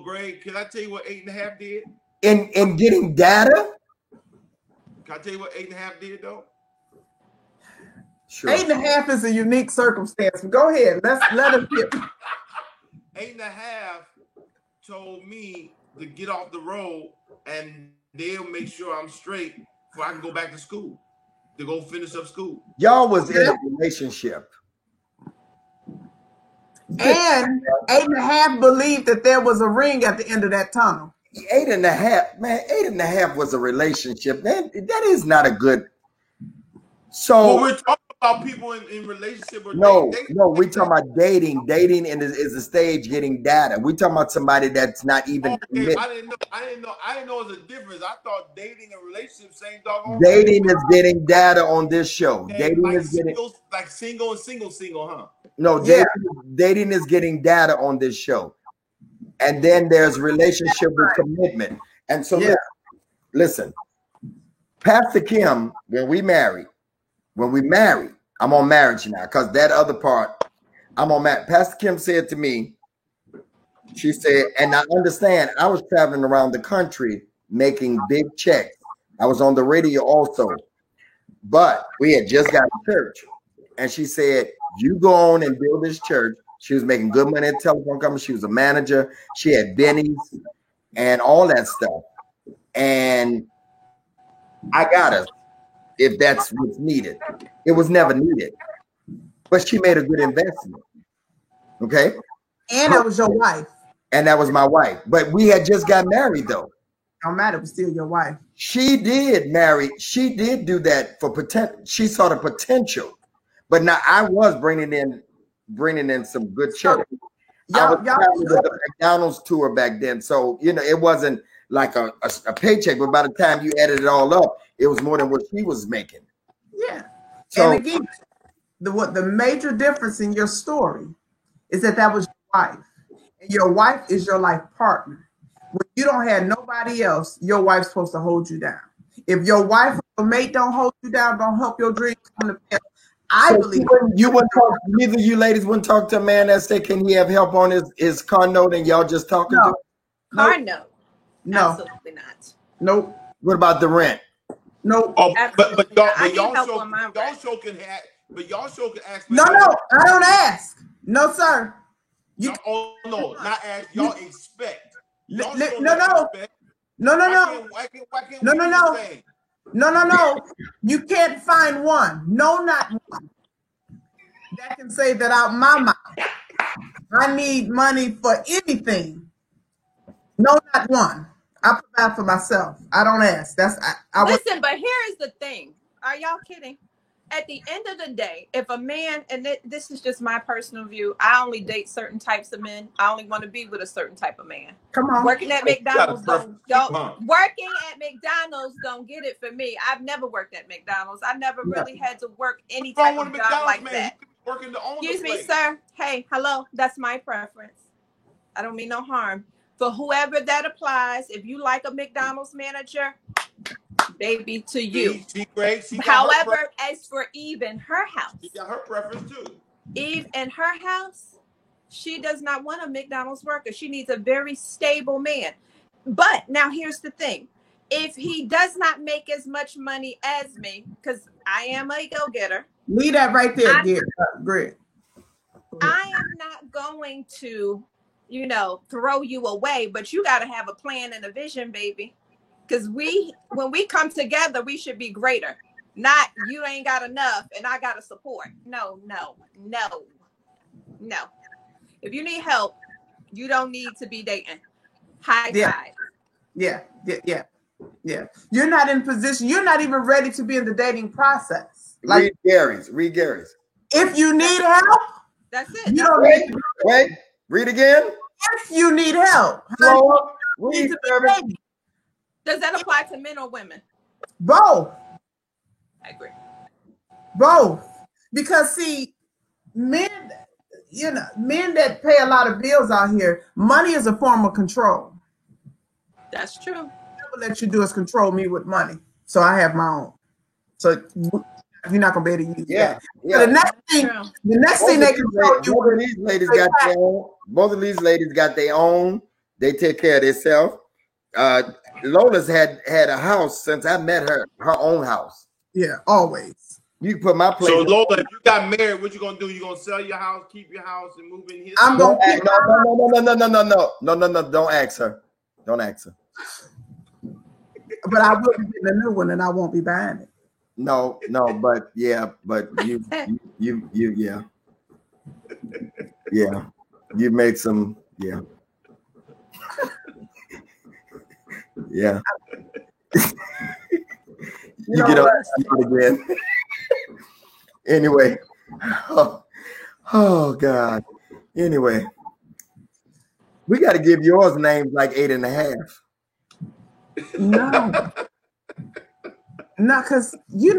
Greg, can I tell you what 8.5 did? In getting data? Can I tell you what 8.5 did though? Sure. 8.5 is a unique circumstance. Go ahead. Let us get 8.5 told me to get off the road and they'll make sure I'm straight before I can go back to school, to go finish up school. Y'all was in a relationship. And 8.5 believed that there was a ring at the end of that tunnel. 8.5, man, 8.5 was a relationship. Man, that is not a good. So well, we're talking about people in relationship or no, we talking about dating. Dating is the stage getting data. We talking about somebody that's not even. Okay, I didn't know there's a difference. I thought dating and relationship same doggone. Dating is getting data on this show. Okay, dating like is getting single and single, huh? No, dating is getting data on this show. And then there's relationship with commitment. And so listen, Pastor Kim, when we married, I'm on marriage now, because that other part, I'm on marriage. Pastor Kim said to me, she said, and I understand, I was traveling around the country making big checks. I was on the radio also, but we had just got to church. And she said, you go on and build this church. She was making good money at telephone company. She was a manager. She had Benny's and all that stuff. And I got her if that's what's needed. It was never needed. But she made a good investment. Okay? And that was your wife. And that was my wife. But we had just got married, though. Don't matter, it was still your wife. She did marry. She did do that for potential. She saw the potential. But now I was bringing in some good checks. I was traveling with the McDonald's tour back then. So, it wasn't like a paycheck, but by the time you added it all up, it was more than what she was making. Yeah. So, and again, the major difference in your story is that was your wife. And your wife is your life partner. When you don't have nobody else, your wife's supposed to hold you down. If your wife or your mate don't hold you down, don't help your dreams come to pass. I believe you wouldn't talk. Neither you ladies wouldn't talk to a man that said, "Can he have help on his car note?" And y'all just talking to car note. No, absolutely not. Nope. What about the rent? Nope. Oh, but y'all show can ask. No, I don't ask. No, sir. No, not ask. Y'all expect. No. You can't find one. No, not one. That can say that out my mouth. I need money for anything. No, not one. I provide for myself. I don't ask. Listen, but here is the thing. Are y'all kidding? At the end of the day, if a man, and this is just my personal view, I only date certain types of men. I only want to be with a certain type of man. Come on. Working at McDonald's don't get it for me. I've never worked at McDonald's. I never really had to work any type of job like that. working to own Excuse the me, place. sir. Hey, hello. That's my preference. I don't mean no harm. For whoever that applies, if you like a McDonald's manager, baby, to you. She great. She got However, as for Eve and her house, she got her preference too. Eve and her house, she does not want a McDonald's worker. She needs a very stable man. But now here's the thing. If he does not make as much money as me, because I am a go-getter. Leave that right there, Greg. I am not going to, you know, throw you away, but you got to have a plan and a vision, baby. Because when we come together, we should be greater. Not you ain't got enough and I got to support. No. If you need help, you don't need to be dating. High tide. Yeah. You're not in position. You're not even ready to be in the dating process. Like read Gary's. If you need help, that's it. You don't wait. Read again. If you need help, read. Does that apply to men or women? Both. I agree. Both. Because see, men that pay a lot of bills out here, money is a form of control. That's true. What let you do is control me with money. So I have my own. So you're not gonna be able to use that. Yeah. So the next thing they control you. Both of these ladies got their own. Both of these ladies got their own. They take care of themselves. Lola's had a house since I met her own house. Yeah, always. You can put my place. So Lola, if you got married, what you gonna do? You gonna sell your house, keep your house, and move in here? I'm gonna keep no. Don't ask her. Don't ask her. But I will be getting a new one, and I won't be buying it. No, but you you made some yeah. You get up again. Anyway. Oh God. Anyway. We got to give yours names like 8.5. No. No, because they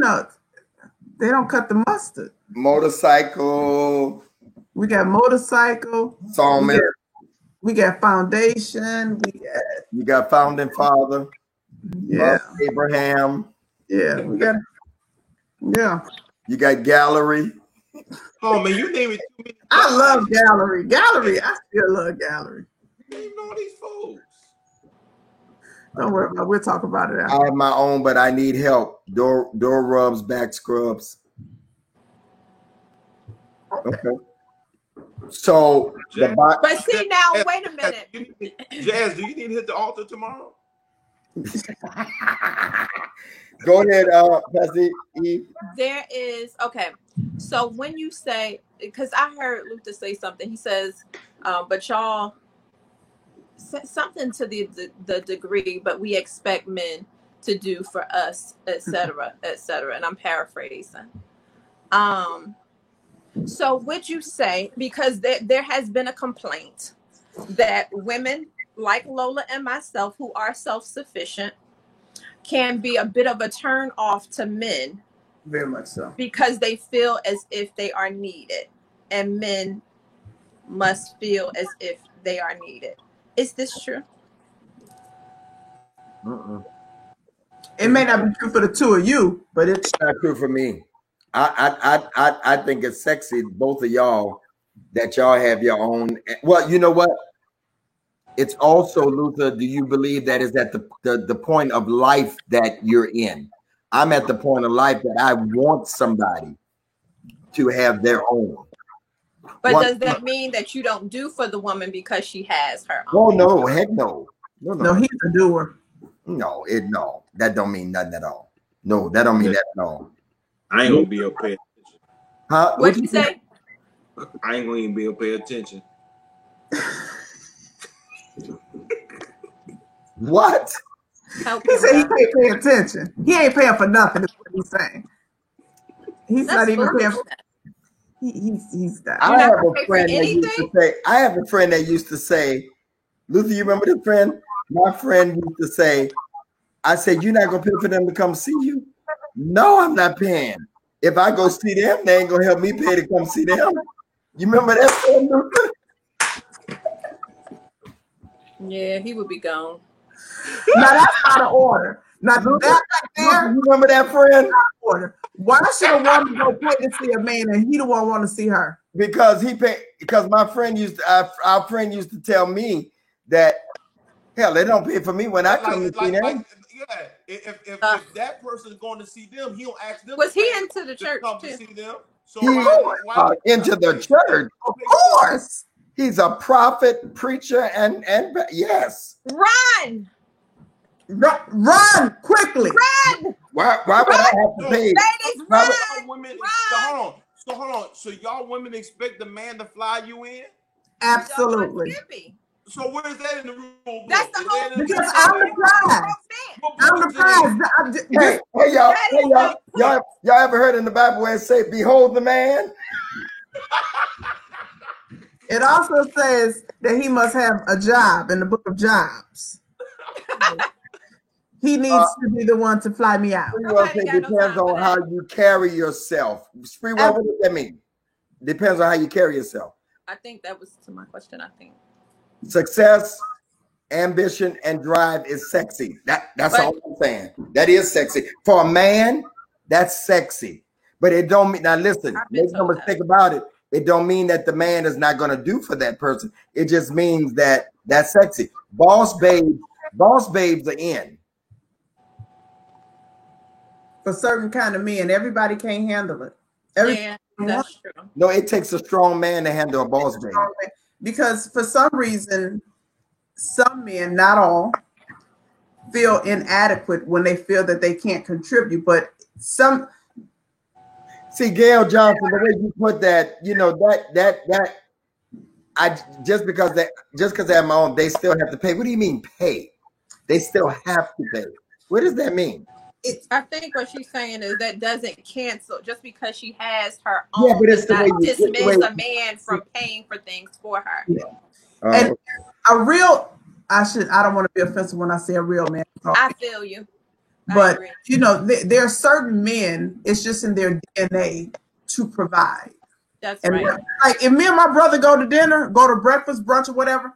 don't cut the mustard. Motorcycle. We got motorcycle. Sawmill. We got foundation. You got founding father. Yeah. Abraham. Yeah. We got. Yeah. You got gallery. Oh man, you name it too many. I love gallery. Gallery. I still love gallery. You ain't know these folks. Don't worry about it. We'll talk about it after. I have my own, but I need help. Door rubs, back scrubs. Okay. So, but see now, wait a minute. Jazz, do you need to hit the altar tomorrow? Go ahead, Pastor E. There is so when you say, because I heard Luther say something, he says, but y'all something to the degree, but we expect men to do for us, etc., and I'm paraphrasing. So would you say, because there has been a complaint that women like Lola and myself who are self-sufficient can be a bit of a turn off to men, very much so, because they feel as if they are needed, and men must feel as if they are needed. Is this true? It may not be true for the two of you, but it's not true for me. I think it's sexy, both of y'all, that y'all have your own. Well, you know what? It's also, Luther, do you believe that is at the point of life that you're in? I'm at the point of life that I want somebody to have their own. But does that mean that you don't do for the woman because she has her own? Oh no, heck no. No, he's a doer. No, that don't mean nothing at all. No, that don't mean that at all. I ain't gonna be able to pay attention. Huh? What'd you say? I ain't gonna even be able to pay attention. What? He said he can't pay attention. He ain't paying for nothing, is what he's saying. He's not even paying for he's that. I have a friend that used to say, Luther, you remember this friend? My friend used to say, I said, you're not gonna pay for them to come see you? No, I'm not paying. if I go see them, they ain't gonna help me pay to come see them. You remember that? Yeah, he would be gone. Now that's out of order. Now that right there, you remember that, friend? Out of order. Why should a woman go pay to see a man and he the one want to see her? Because my friend our friend used to tell me that hell, they don't pay for me when I come to see them. If that person is going to see them, he'll ask them. Was he into the church come too? to see them? So why into the church? Of course. He's a prophet, preacher, and yes. Run quickly. Run. Why would I have to pay? Ladies, run. So hold on. So y'all women expect the man to fly you in? Absolutely. So where is that in the rule book? That's the whole. Because I'm the prize. Hey, y'all ever heard in the Bible where it say, "Behold the man"? It also says that he must have a job in the book of Jobs. He needs to be the one to fly me out. It depends on how you carry yourself. What does that mean? Depends on how you carry yourself. I think that was to my question. I think success, ambition, and drive is sexy. That's all I'm saying. That is sexy. For a man, that's sexy. But it don't mean, now listen, make no mistake about it. It don't mean that the man is not going to do for that person. It just means that that's sexy. Boss babes are in. For certain kind of men, everybody can't handle it. Yeah, that's true. No, it takes a strong man to handle a boss babe. Because for some reason, some men, not all, feel inadequate when they feel that they can't contribute. But some... See, Gail Johnson, the way you put that, you know, just because they have my own, they still have to pay. What do you mean pay? They still have to pay. What does that mean? I think what she's saying is that doesn't cancel just because she has her own. Yeah, but it's the way dismiss a man from paying for things for her. Yeah. And a real, I don't want to be offensive when I say a real man. I feel you. But, you know, there are certain men, it's just in their DNA to provide. That's right. Like if me and my brother go to dinner, go to breakfast, brunch, or whatever,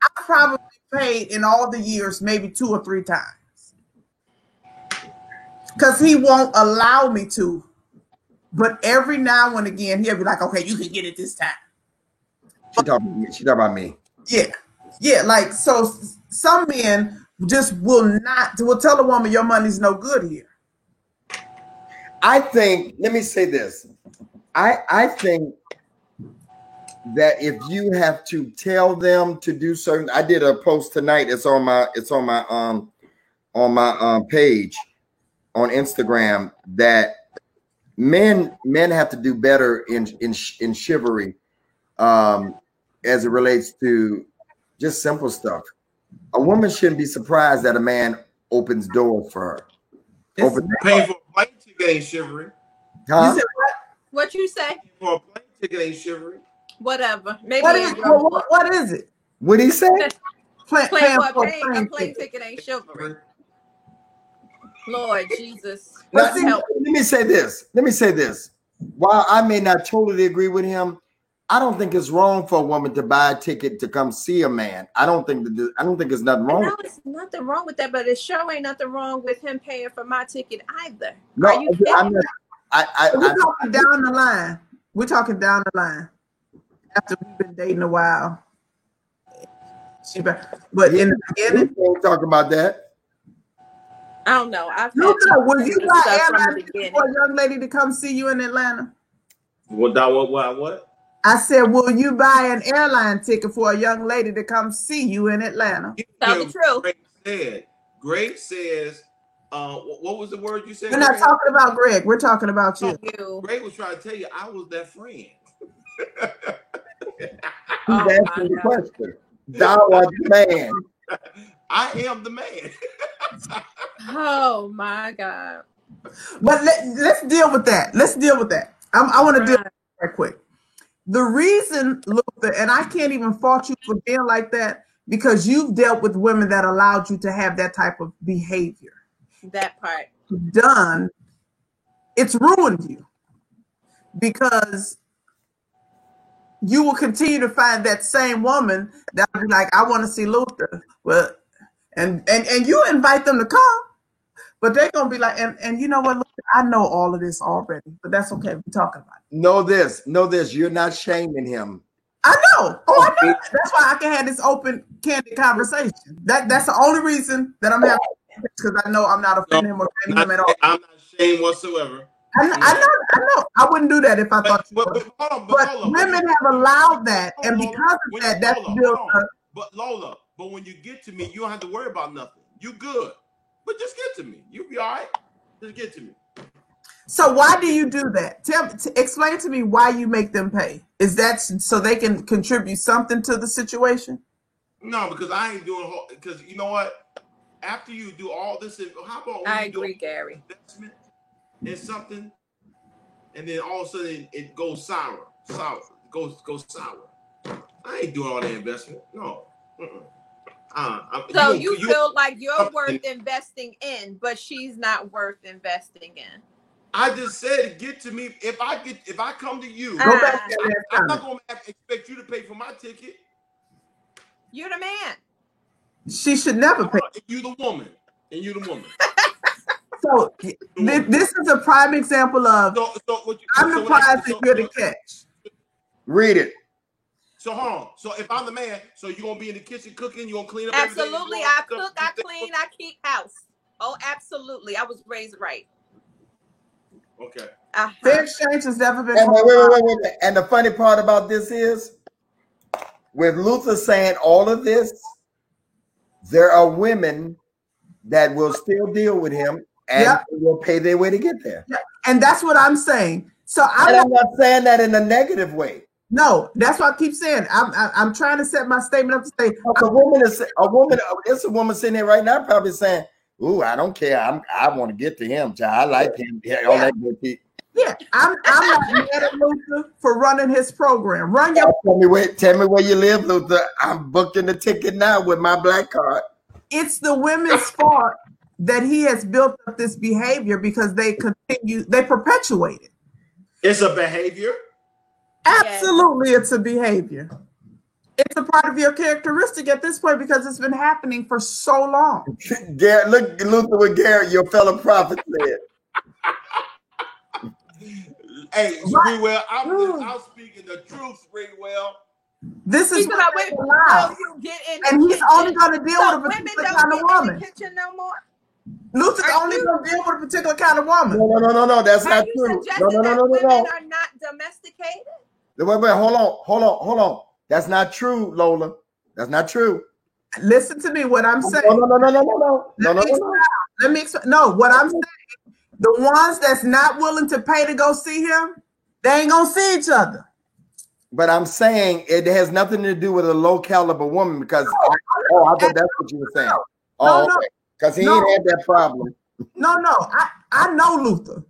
I probably paid in all the years maybe 2 or 3 times. Because he won't allow me to. But every now and again, he'll be like, okay, you can get it this time. She talking about me. Yeah. Yeah, like, so some men just will tell a woman your money's no good here. I think, let me say this. I think that if you have to tell them to do certain, I did a post tonight. It's on my page on Instagram that men have to do better in chivalry as it relates to just simple stuff. A woman shouldn't be surprised that a man opens doors for her. Paying for a plane ticket ain't chivalry. Huh? You said what? What you say? For a plane ticket ain't chivalry. Whatever. Maybe what is it? What did he say? A plane ticket ain't chivalry. Lord Jesus. Let me say this. While I may not totally agree with him, I don't think it's wrong for a woman to buy a ticket to come see a man. I don't think there's nothing wrong. No, it's nothing wrong with that, but it sure ain't nothing wrong with him paying for my ticket either. No, are you kidding? We're talking down the line. We're talking down the line. After we've been dating a while. But in the beginning, we ain't talking about that. I don't know. Will you buy airline ticket for a young lady to come see you in Atlanta? What? I said, will you buy an airline ticket for a young lady to come see you in Atlanta? Tell the truth. Greg says, what was the word you said? We're not talking about Greg. We're talking about you. Greg was trying to tell you I was that friend. He's asking the question. Thou art the man. I am the man. Oh my God. But let's deal with that. I want to deal with that right quick. The reason, Luther, and I can't even fault you for being like that, because you've dealt with women that allowed you to have that type of behavior. That part. It's ruined you. because you will continue to find that same woman that will be like, I want to see Luther. Well, and you invite them to come, but they're gonna be like, and you know what, Luther, I know all of this already, but that's okay. We're talking about it. Know this. You're not shaming him. I know. Oh, I know. That's why I can have this open, candid conversation. That's the only reason that I'm having, because I know I'm not offending him or offending him at all. I'm not ashamed whatsoever. I know. I wouldn't do that if I thought you were. But women have allowed that, and because of that, that's built up. But Lola, but when you get to me, you don't have to worry about nothing. You good. But just get to me. You'll be all right. Just get to me. So why do you do that? Explain to me why you make them pay. Is that so they can contribute something to the situation? No, because I ain't doing. Because you know what? After you do all this, how about when I you agree, do Gary. Investment in something, and then all of a sudden it goes sour, goes sour. I ain't doing all that investment. No. So you feel like you're worth investing in, but she's not worth investing in. I just said, get to me. If I come to you, go back I'm not gonna expect you to pay for my ticket. You're the man. She should never pay. You the woman, and you the woman. So this is a prime example of. I'm the prize that you're the catch. Read it. So hold on. So if I'm the man, so you gonna be in the kitchen cooking? You gonna clean up? Absolutely. I cook. I clean. I keep house. Oh, absolutely. I was raised right. Okay. Fair exchange has never been. And wait. And the funny part about this is, with Luther saying all of this, there are women that will still deal with him and will pay their way to get there. Yeah. And that's what I'm saying. So I'm not saying that in a negative way. No, that's what I keep saying. I'm trying to set my statement up to say a woman. It's a woman sitting here right now probably saying, "Ooh, I don't care. I want to get to him. I like him. All that good shit." Yeah, I'm not mad at Luther for running his program. Tell me where you live, Luther. I'm booking the ticket now with my black card. It's the women's fault that he has built up this behavior because they perpetuate it. It's a behavior. Absolutely, it's a behavior. It's a part of your characteristic at this point because it's been happening for so long. Garrett, look, Luther with Garrett, your fellow prophet said. Hey, Sprewell, I'm speaking the truth, Sprewell. This is what you get in, and he's only going to deal with a particular kind of woman. No more. Luther's only going to deal with a particular kind of woman. No, that's not true. No. Women are not domesticated. Wait, hold on. That's not true, Lola. That's not true. Listen to me. What I'm saying. No. Let me explain. No, what I'm saying. The ones that's not willing to pay to go see him, they ain't gonna see each other. But I'm saying it has nothing to do with a low caliber woman because I thought that's what you were saying. No, because he ain't had that problem. No. I know Luther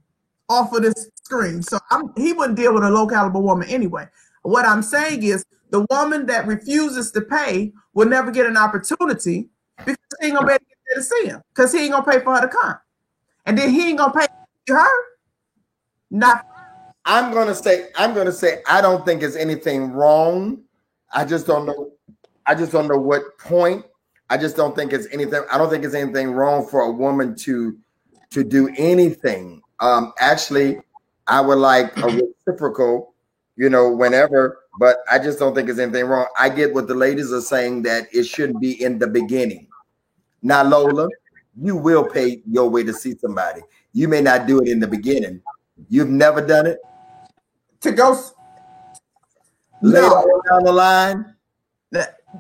off of this screen, so he wouldn't deal with a low caliber woman anyway. What I'm saying is the woman that refuses to pay will never get an opportunity because he ain't gonna be able to get there to see him because he ain't gonna pay for her to come. And then he ain't gonna pay her. I'm gonna say I don't think it's anything wrong. I just don't know what point. I just don't think it's anything. I don't think it's anything wrong for a woman to do anything. Actually, I would like a reciprocal, whenever. But I just don't think it's anything wrong. I get what the ladies are saying that it shouldn't be in the beginning. Now, Lola, you will pay your way to see somebody. You may not do it in the beginning. You've never done it? To go later on down the line?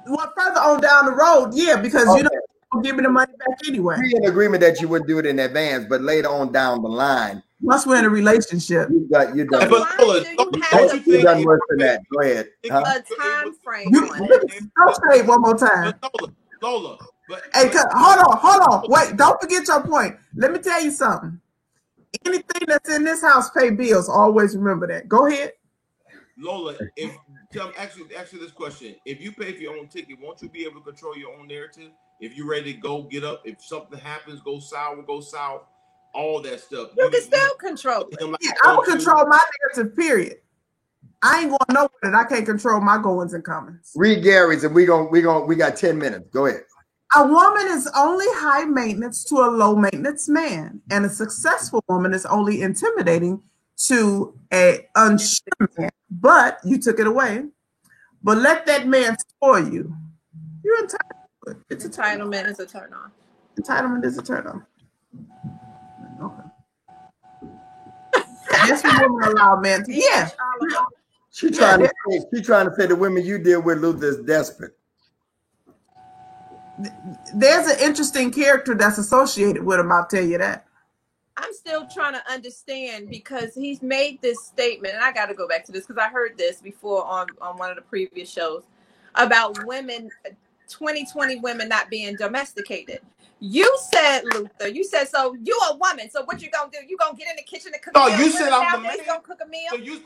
Well, further on down the road, yeah, because you don't give me the money back anyway. We're in agreement that you would do it in advance, but later on down the line. Once we're in a relationship. You've done worse than that. Go ahead. A time frame. I'll say it one more time. Lola. Hey, hold on. Wait, don't forget your point. Let me tell you something. Anything that's in this house pay bills. Always remember that. Go ahead. Lola, actually this question. If you pay for your own ticket, won't you be able to control your own narrative? If you're ready to go, get up. If something happens, go sour, go south. all that stuff. You can still control it. Yeah, I will control my narrative, period. I ain't going nowhere that I can't control my goings and comings. Read Gary's, and we got 10 minutes. Go ahead. A woman is only high maintenance to a low maintenance man, and a successful woman is only intimidating to an unsure man. But you took it away. But let that man spoil you. You're entitled. Entitlement is a turn on. Entitlement is a turn on. Okay. That's what women allow men to. Yeah. She's trying to say the women you deal with, Luther, is desperate. There's an interesting character that's associated with him, I'll tell you that. I'm still trying to understand, because he's made this statement, and I got to go back to this because I heard this before on one of the previous shows about women, 2020 women not being domesticated. You said, Luther, so you a woman, so what you gonna do? You gonna get in the kitchen and cook a meal? You said I'm the man. Gonna cook a meal? So you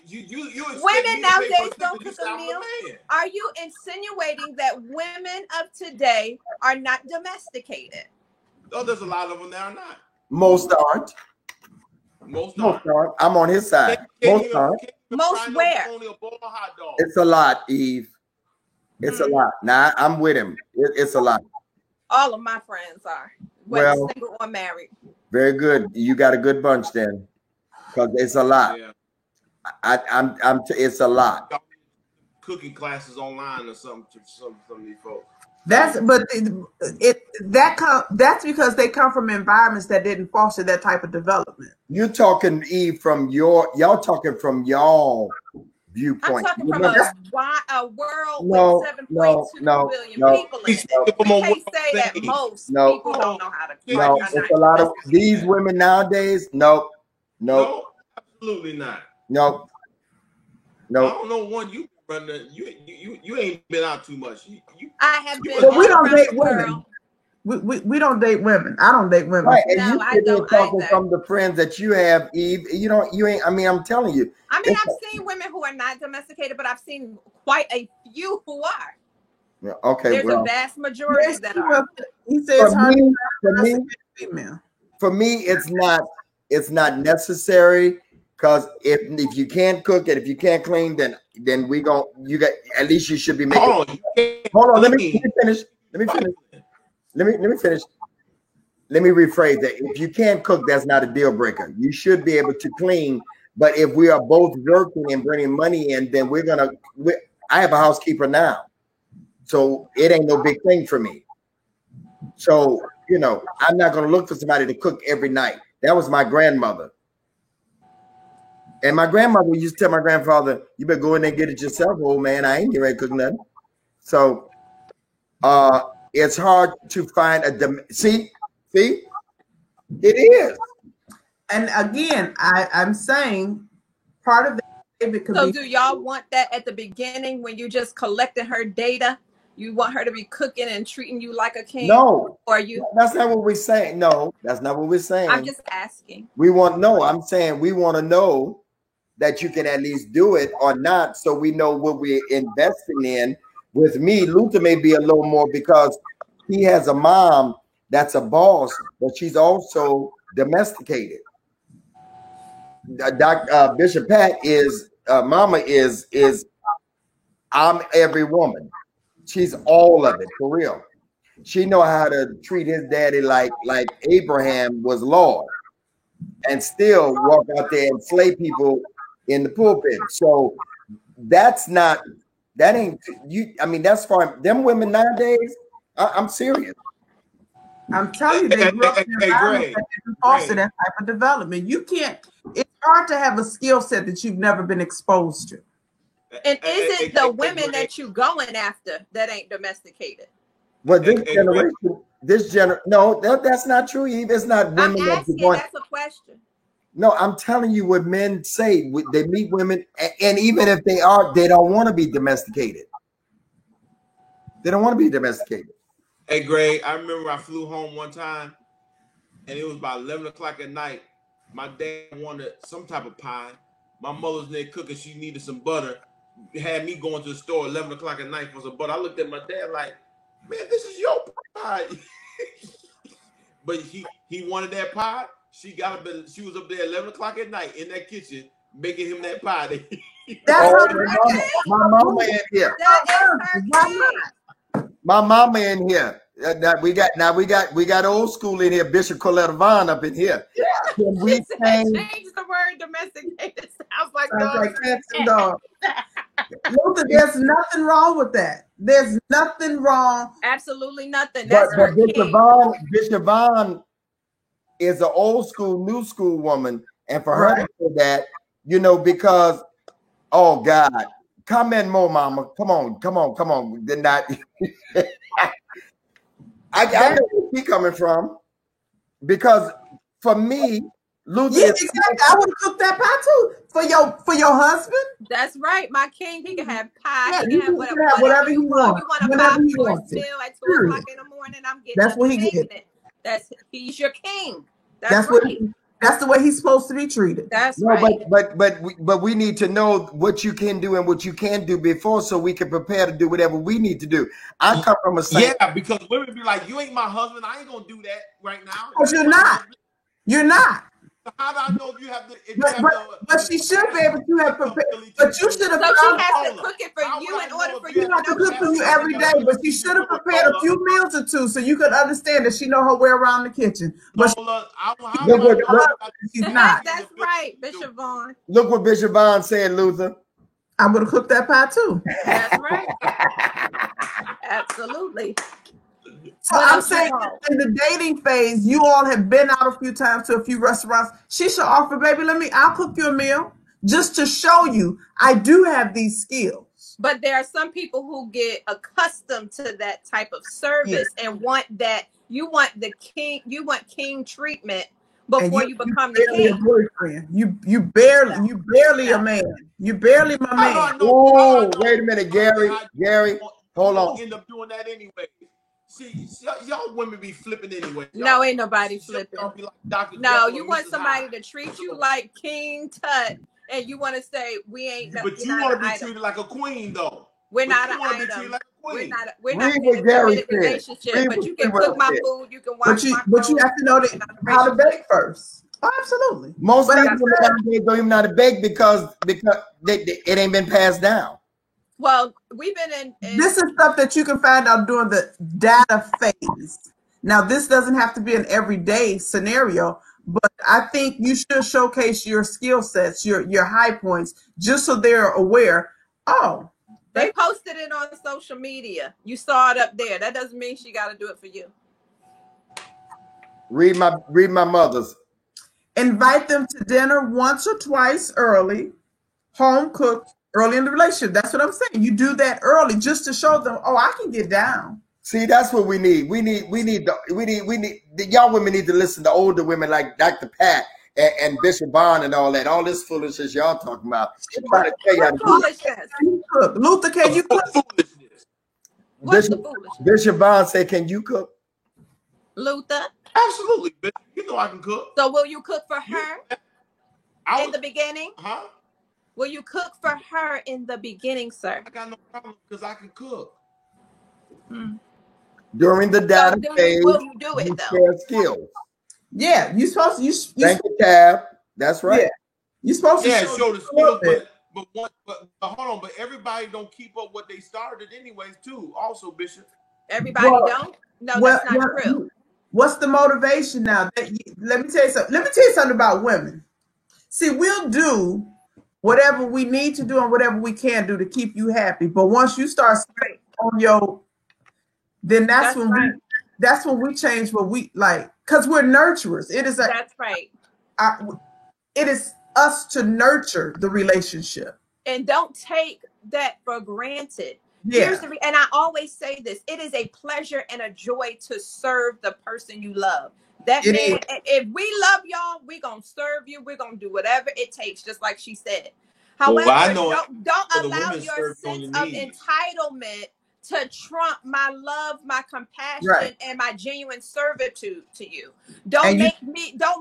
women nowadays don't cook a meal. Are you insinuating that women of today are not domesticated? Oh, there's a lot of them that are not. Most aren't. Most aren't. I'm on his side. Most aren't. Most where? It's a lot, Eve. It's a lot. Nah, I'm with him. It's a lot. All of my friends are, whether single or married. Very good. You got a good bunch then, because it's a lot. Yeah. It's a lot. Cooking classes online or something to some of these folks. That's because they come from environments that didn't foster that type of development. You're talking, Eve, y'all talking from y'all viewpoint. I'm talking from a world with 7.2 billion people in it. We can't say that most people don't know how to cook. No, it's a lot of these women nowadays. Nope. No, absolutely not. Nope. I don't know one you run. You ain't been out too much. I have been. But we don't date women. We don't date women. I don't date women. Right, and no, you been talking from the friends that you have, Eve. You ain't. I mean, I'm telling you. I mean, I've seen women who are not domesticated, but I've seen quite a few who are. Yeah, okay, there's a vast majority that are. He says for me, it's not necessary, because if you can't cook and if you can't clean, then you got, at least you should be making. Hold on, let me finish. Let me finish. Let me rephrase that. If you can't cook, that's not a deal breaker. You should be able to clean. But if we are both working and bringing money in, then I have a housekeeper now. So it ain't no big thing for me. So, I'm not going to look for somebody to cook every night. That was my grandmother. And my grandmother used to tell my grandfather, you better go in there and get it yourself, old man. I ain't getting ready to cook nothing. So, it's hard to find see, it is. And again, I'm saying part of it could be. So do y'all want that at the beginning when you just collecting her data? You want her to be cooking and treating you like a king? No. Or you? That's not what we're saying. No, that's not what we're saying. I'm just asking. I'm saying we want to know that you can at least do it or not, so we know what we're investing in. With me, Luther may be a little more because he has a mom that's a boss, but she's also domesticated. Bishop Pat mama is I'm every woman. She's all of it, for real. She know how to treat his daddy like Abraham was Lord, and still walk out there and slay people in the pulpit. So that's for them women nowadays. I'm serious. I'm telling you, they grew up in an environment that didn't foster that type of development. You can't. It's hard to have a skill set that you've never been exposed to. And is it the women that you going after that ain't domesticated? Well, this generation, no, that's not true, Eve. It's not women. I'm asking, that's a question. No, I'm telling you what men say. They meet women, and even if they don't want to be domesticated. They don't want to be domesticated. Hey, Greg, I remember I flew home one time, and it was about 11 o'clock at night. My dad wanted some type of pie. My mother's there cooking. She needed some butter. Had me going to the store 11 o'clock at night for some butter. I looked at my dad like, man, this is your pie. But he wanted that pie. She was up there 11 o'clock at night in that kitchen making him that pie. That's my mama in here. My mama in here. We got old school in here. Bishop Coletta Vaughn up in here. Yeah. We change the word domesticated. Sounds like cats and dogs. Luther, there's nothing wrong with that. There's nothing wrong. Absolutely nothing. That's but Bishop Vaughn is an old school, new school woman, and for her to say that, because oh God, comment more, Mama. Come on. Then not. I know where she's coming from, because for me, Luther. Yeah, exactly. I would cook that pie too for your husband. That's right, my king. He can have pie. Yeah, he can have whatever you want. You want a 5-course meal at 2 o'clock in the morning? I'm getting. That's what he gets. He's your king. That's the way he's supposed to be treated. That's right. But we need to know what you can do and what you can't do before, so we can prepare to do whatever we need to do. I come from a because women be like, you ain't my husband. I ain't gonna do that right now. Because you're not. How do I know if you have to? But she should be able to have prepared. But you should have. So she has to cook it for you in order for you to cook for you every day. But she should have prepared a few meals or two, so you could understand that she know her way around the kitchen. But she's not. That's right, Bishop Vaughn. Look what Bishop Vaughn said, Luther. I'm gonna cook that pie too. That's right. Absolutely. So I'm saying in the dating phase, you all have been out a few times to a few restaurants. She should offer, baby, I'll cook you a meal just to show you I do have these skills. But there are some people who get accustomed to that type of service and want that. You want king treatment before you become the king. Boyfriend. You barely a man. You barely my man. Oh, wait a minute, Gary, hold on. End up doing that anyway. See, y'all women be flipping anyway. No, ain't nobody flipping. No, you want somebody to treat you like King Tut, and you want to say we ain't. But you want to be treated like a queen, though. We're not an item. We're not in a committed relationship. But you can cook my food. You can wash my clothes. But you have to know how to bake first. Oh, absolutely. Most people nowadays don't even know how to bake because it ain't been passed down. Well, we've been in. This is stuff that you can find out during the data phase. Now, this doesn't have to be an everyday scenario, but I think you should showcase your skill sets, your high points, just so they're aware. Oh, they posted it on social media. You saw it up there. That doesn't mean she got to do it for you. Read my mother's. Invite them to dinner once or twice early, home cooked. Early in the relationship. That's what I'm saying. You do that early just to show them, oh, I can get down. See, that's what we need. We need y'all women need to listen to older women like Dr. Pat and Bishop Vaughn and all that. All this foolishness y'all talking about. Trying to tell you how to cook. Luther, can you cook? Bishop Vaughn said, can you cook? Luther? Absolutely, Bishop. You know I can cook. So will you cook for her in the beginning? Huh? Will you cook for her in the beginning, sir? I got no problem because I can cook. During the data phase, will you do it though? Share skills. Yeah, you're supposed to. Thank you, Tab. That's right. Yeah. You're supposed to show the skills, but hold on. But everybody don't keep up what they started anyways, too. Also, Bishop. Everybody don't. No, that's not true. What's the motivation now? Let me tell you something. Let me tell you something about women. See, we'll do whatever we need to do and whatever we can do to keep you happy. But once you start on then that's when we change what we like, because we're nurturers. That's right. It is us to nurture the relationship. And don't take that for granted. Yeah. And I always say this, it is a pleasure and a joy to serve the person you love. That means if we love y'all, we're going to serve you. We're going to do whatever it takes, just like she said. However, don't allow your sense of entitlement to trump my love, my compassion, and my genuine servitude to you. Don't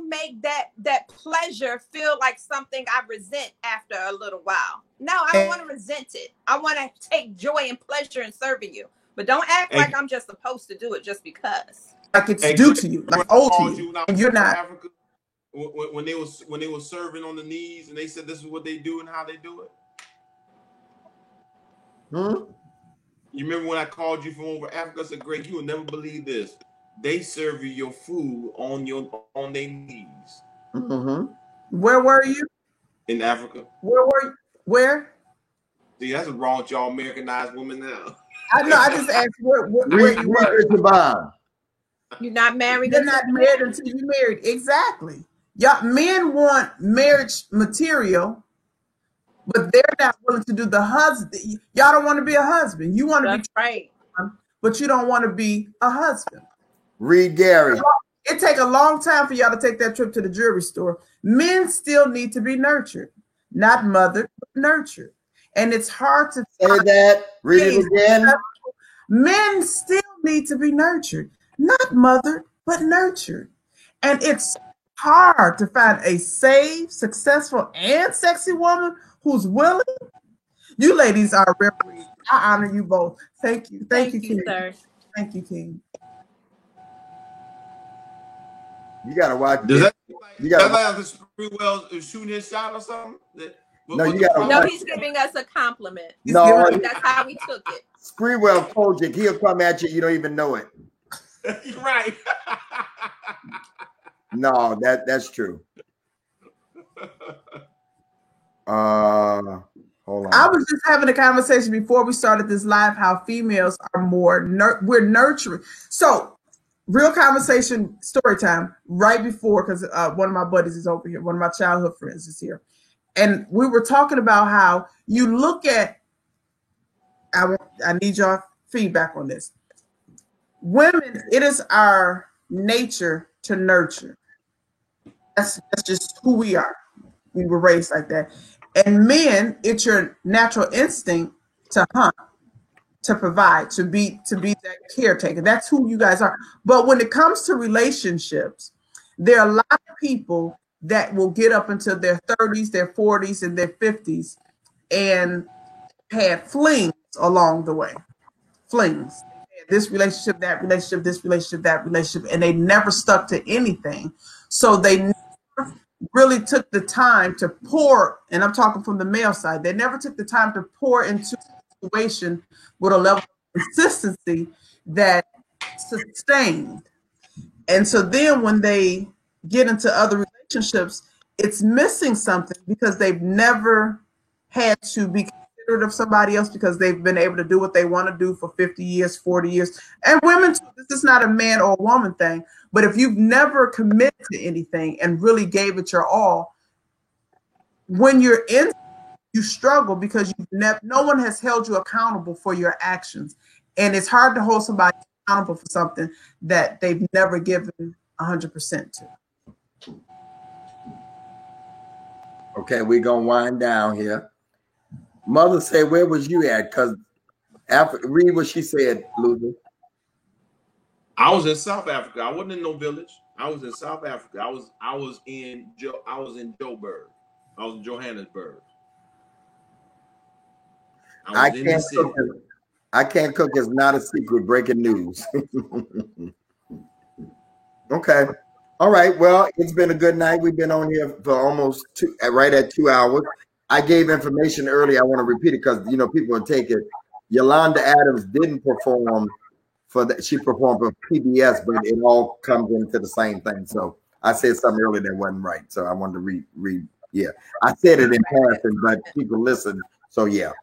make that pleasure feel like something I resent after a little while. No, I don't want to resent it. I want to take joy and pleasure in serving you. But don't act like I'm just supposed to do it just because. Like it's due to you, like owed to you, and you're not. when they were serving on the knees and they said this is what they do and how they do it? You remember when I called you from over Africa? I said, Greg, you will never believe this. They serve you your food on their knees. Where were you? In Africa. Where were you? Where? See, that's what's wrong with y'all Americanized women now. I know. I just asked where you were. You're not married. You're not married until you're married. Exactly. Y'all men want marriage material, but they're not willing to do the husband. Y'all don't want to be a husband. You want to be right, but you don't want to be a husband. Read Gary. It take a long time for y'all to take that trip to the jewelry store. Men still need to be nurtured, not mothered, but nurtured. And it's hard to say that. Read it again. Men still need to be nurtured, not mothered, but nurtured. And it's hard to find a saved, successful, and sexy woman who's willing. You ladies are very. I honor you both. Thank you. Thank you, King. Sir. Thank you, King. You gotta watch. You gotta watch the Sprewell shooting his shot or something. No, you gotta. No, he's giving us a compliment. No, that's how we took it. Sprewell Kojic, he'll come at you. You don't even know it. You're right. No, that's true. Hold on. I was just having a conversation before we started this live how females are more we're nurturing. So, real conversation, story time, right before, because one of my buddies is over here, one of my childhood friends is here. And we were talking about how you look at, I need your feedback on this. Women, it is our nature to nurture. That's just who we are. We were raised like that. And men, it's your natural instinct to hunt, to provide, to be that caretaker. That's who you guys are. But when it comes to relationships, there are a lot of people that will get up into their 30s, their 40s, and their 50s and had flings along the way. Flings. This relationship, that relationship, this relationship, that relationship, and they never stuck to anything. So they never really took the time to pour, and I'm talking from the male side, they never took the time to pour into a situation with a level of consistency that sustained. And so then when they get into other relationships, it's missing something because they've never had to be considerate of somebody else because they've been able to do what they want to do for 50 years, 40 years. And women too, this is not a man or a woman thing, but if you've never committed to anything and really gave it your all, when you're in, you struggle because no one has held you accountable for your actions. And it's hard to hold somebody accountable for something that they've never given 100% to. Okay, we're gonna wind down here. Mother said, "Where was you at?" Because read what she said, Luther. I was in South Africa. I wasn't in no village. I was in South Africa. I was in Joburg. I was in Johannesburg. I can't cook is not a secret. Breaking news. Okay. All right. Well, it's been a good night. We've been on here for almost right at 2 hours. I gave information earlier. I want to repeat it because people will take it. Yolanda Adams didn't perform for that. She performed for PBS, but it all comes into the same thing. So I said something earlier that wasn't right. So I wanted to read. Yeah, I said it in passing, but people listen. So yeah.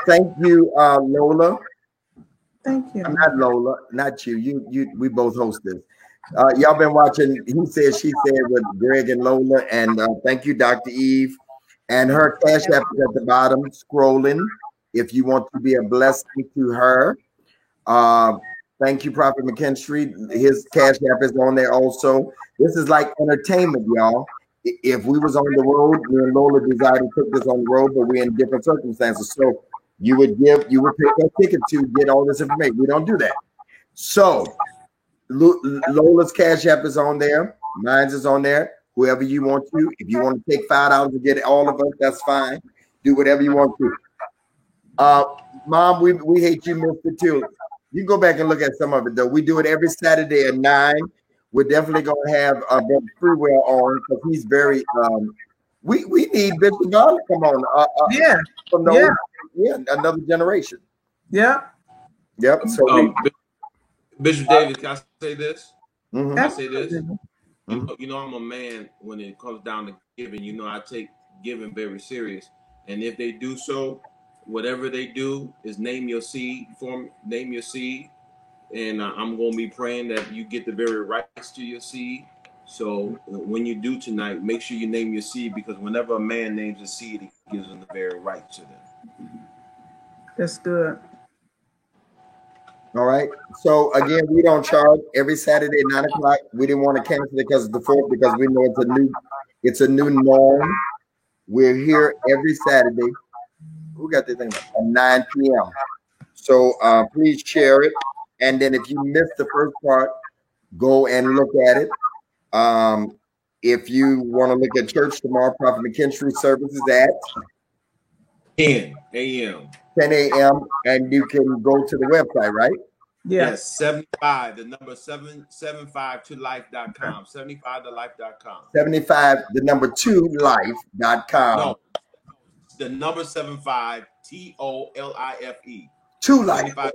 Thank you, Lola. Thank you. I'm not Lola, not you. We both host this. Y'all been watching He Said, She Said with Greg and Lola. And thank you, Dr. Eve. And her Cash App is at the bottom, scrolling. If you want to be a blessing to her. Thank you, Prophet McKinstry. His Cash App is on there also. This is like entertainment, y'all. If we was on the road, me and Lola decided to put this on the road, but we're in different circumstances. So you would pick a ticket to get all this information. We don't do that. So Lola's Cash App is on there. Mine's is on there. Whoever you want to. If you want to take $5 to get all of us, that's fine. Do whatever you want to. Mom, we hate you, Mr. Too. You can go back and look at some of it, though. We do it every Saturday at 9. we're definitely going to have Brother Freewell on because he's very. We need Bishop Vaughn to come on. From those, another generation. Yep. So Bishop Davis, can I say this? Mm-hmm. Can I say this? You know, I'm a man when it comes down to giving. You know, I take giving very serious, and if they do so, whatever they do is name your seed, and I'm going to be praying that you get the very rights to your seed. So when you do tonight, make sure you name your seed, because whenever a man names a seed, he gives them the very right to them. That's good. All right. So again, we don't charge every Saturday at 9 o'clock. We didn't want to cancel it because it's the 4th, because we know it's a new norm. We're here every Saturday. Who got this thing at 9 p.m. So please share it. And then if you missed the first part, go and look at it. If you want to look at church tomorrow, Prophet McKinstry services at 10 a.m. 10 a.m. And you can go to the website, right? Yes, 75, the number 775tolife.com. 75tolife.com. 75, the number 2life.com. No, the number 75, TOLIFE. 2life.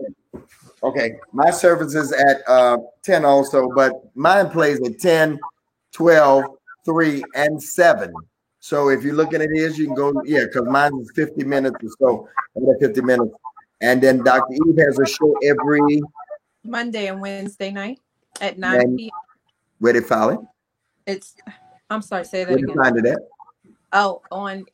Okay, my service is at 10 also, but mine plays at 10, 12, 3, and 7. So if you're looking at his, you can go, because mine is 50 minutes or so, 50 minutes. And then Dr. Eve has a show every Monday and Wednesday night at 9 p.m. Where they file it? I'm sorry, say that again. Where you find it at? Oh, on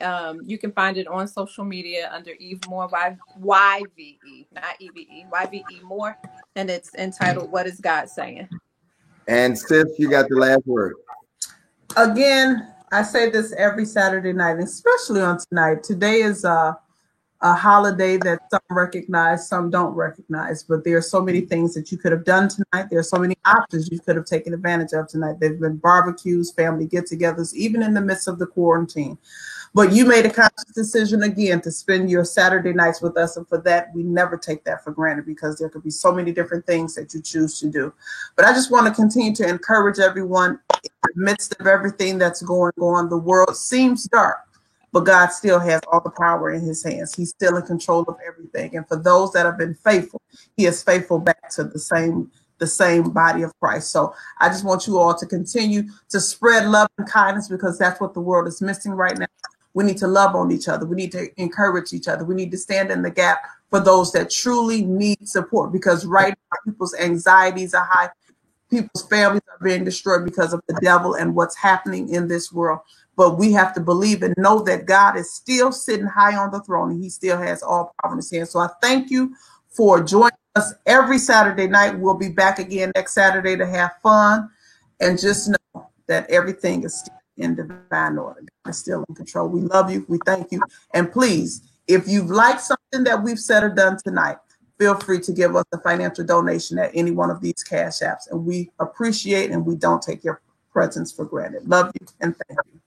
you can find it on social media under Eve Moore, YVE, not EVE, YVE Moore, and it's entitled "What Is God Saying?" And sis, you got the last word. Again, I say this every Saturday night, especially on tonight. Today is a holiday that some recognize, some don't recognize, but there are so many things that you could have done tonight. There are so many options you could have taken advantage of tonight. There've been barbecues, family get-togethers, even in the midst of the quarantine. But you made a conscious decision again to spend your Saturday nights with us. And for that, we never take that for granted, because there could be so many different things that you choose to do. But I just want to continue to encourage everyone in the midst of everything that's going on. The world seems dark, but God still has all the power in his hands. He's still in control of everything. And for those that have been faithful, he is faithful back to the same body of Christ. So I just want you all to continue to spread love and kindness, because that's what the world is missing right now. We need to love on each other. We need to encourage each other. We need to stand in the gap for those that truly need support, because right now people's anxieties are high. People's families are being destroyed because of the devil and what's happening in this world. But we have to believe and know that God is still sitting high on the throne, and he still has all power in his hands. So I thank you for joining us every Saturday night. We'll be back again next Saturday to have fun. And just know that everything is still in divine order. God is still in control. We love you. We thank you. And please, if you've liked something that we've said or done tonight, feel free to give us a financial donation at any one of these cash apps. And we appreciate and we don't take your presence for granted. Love you and thank you.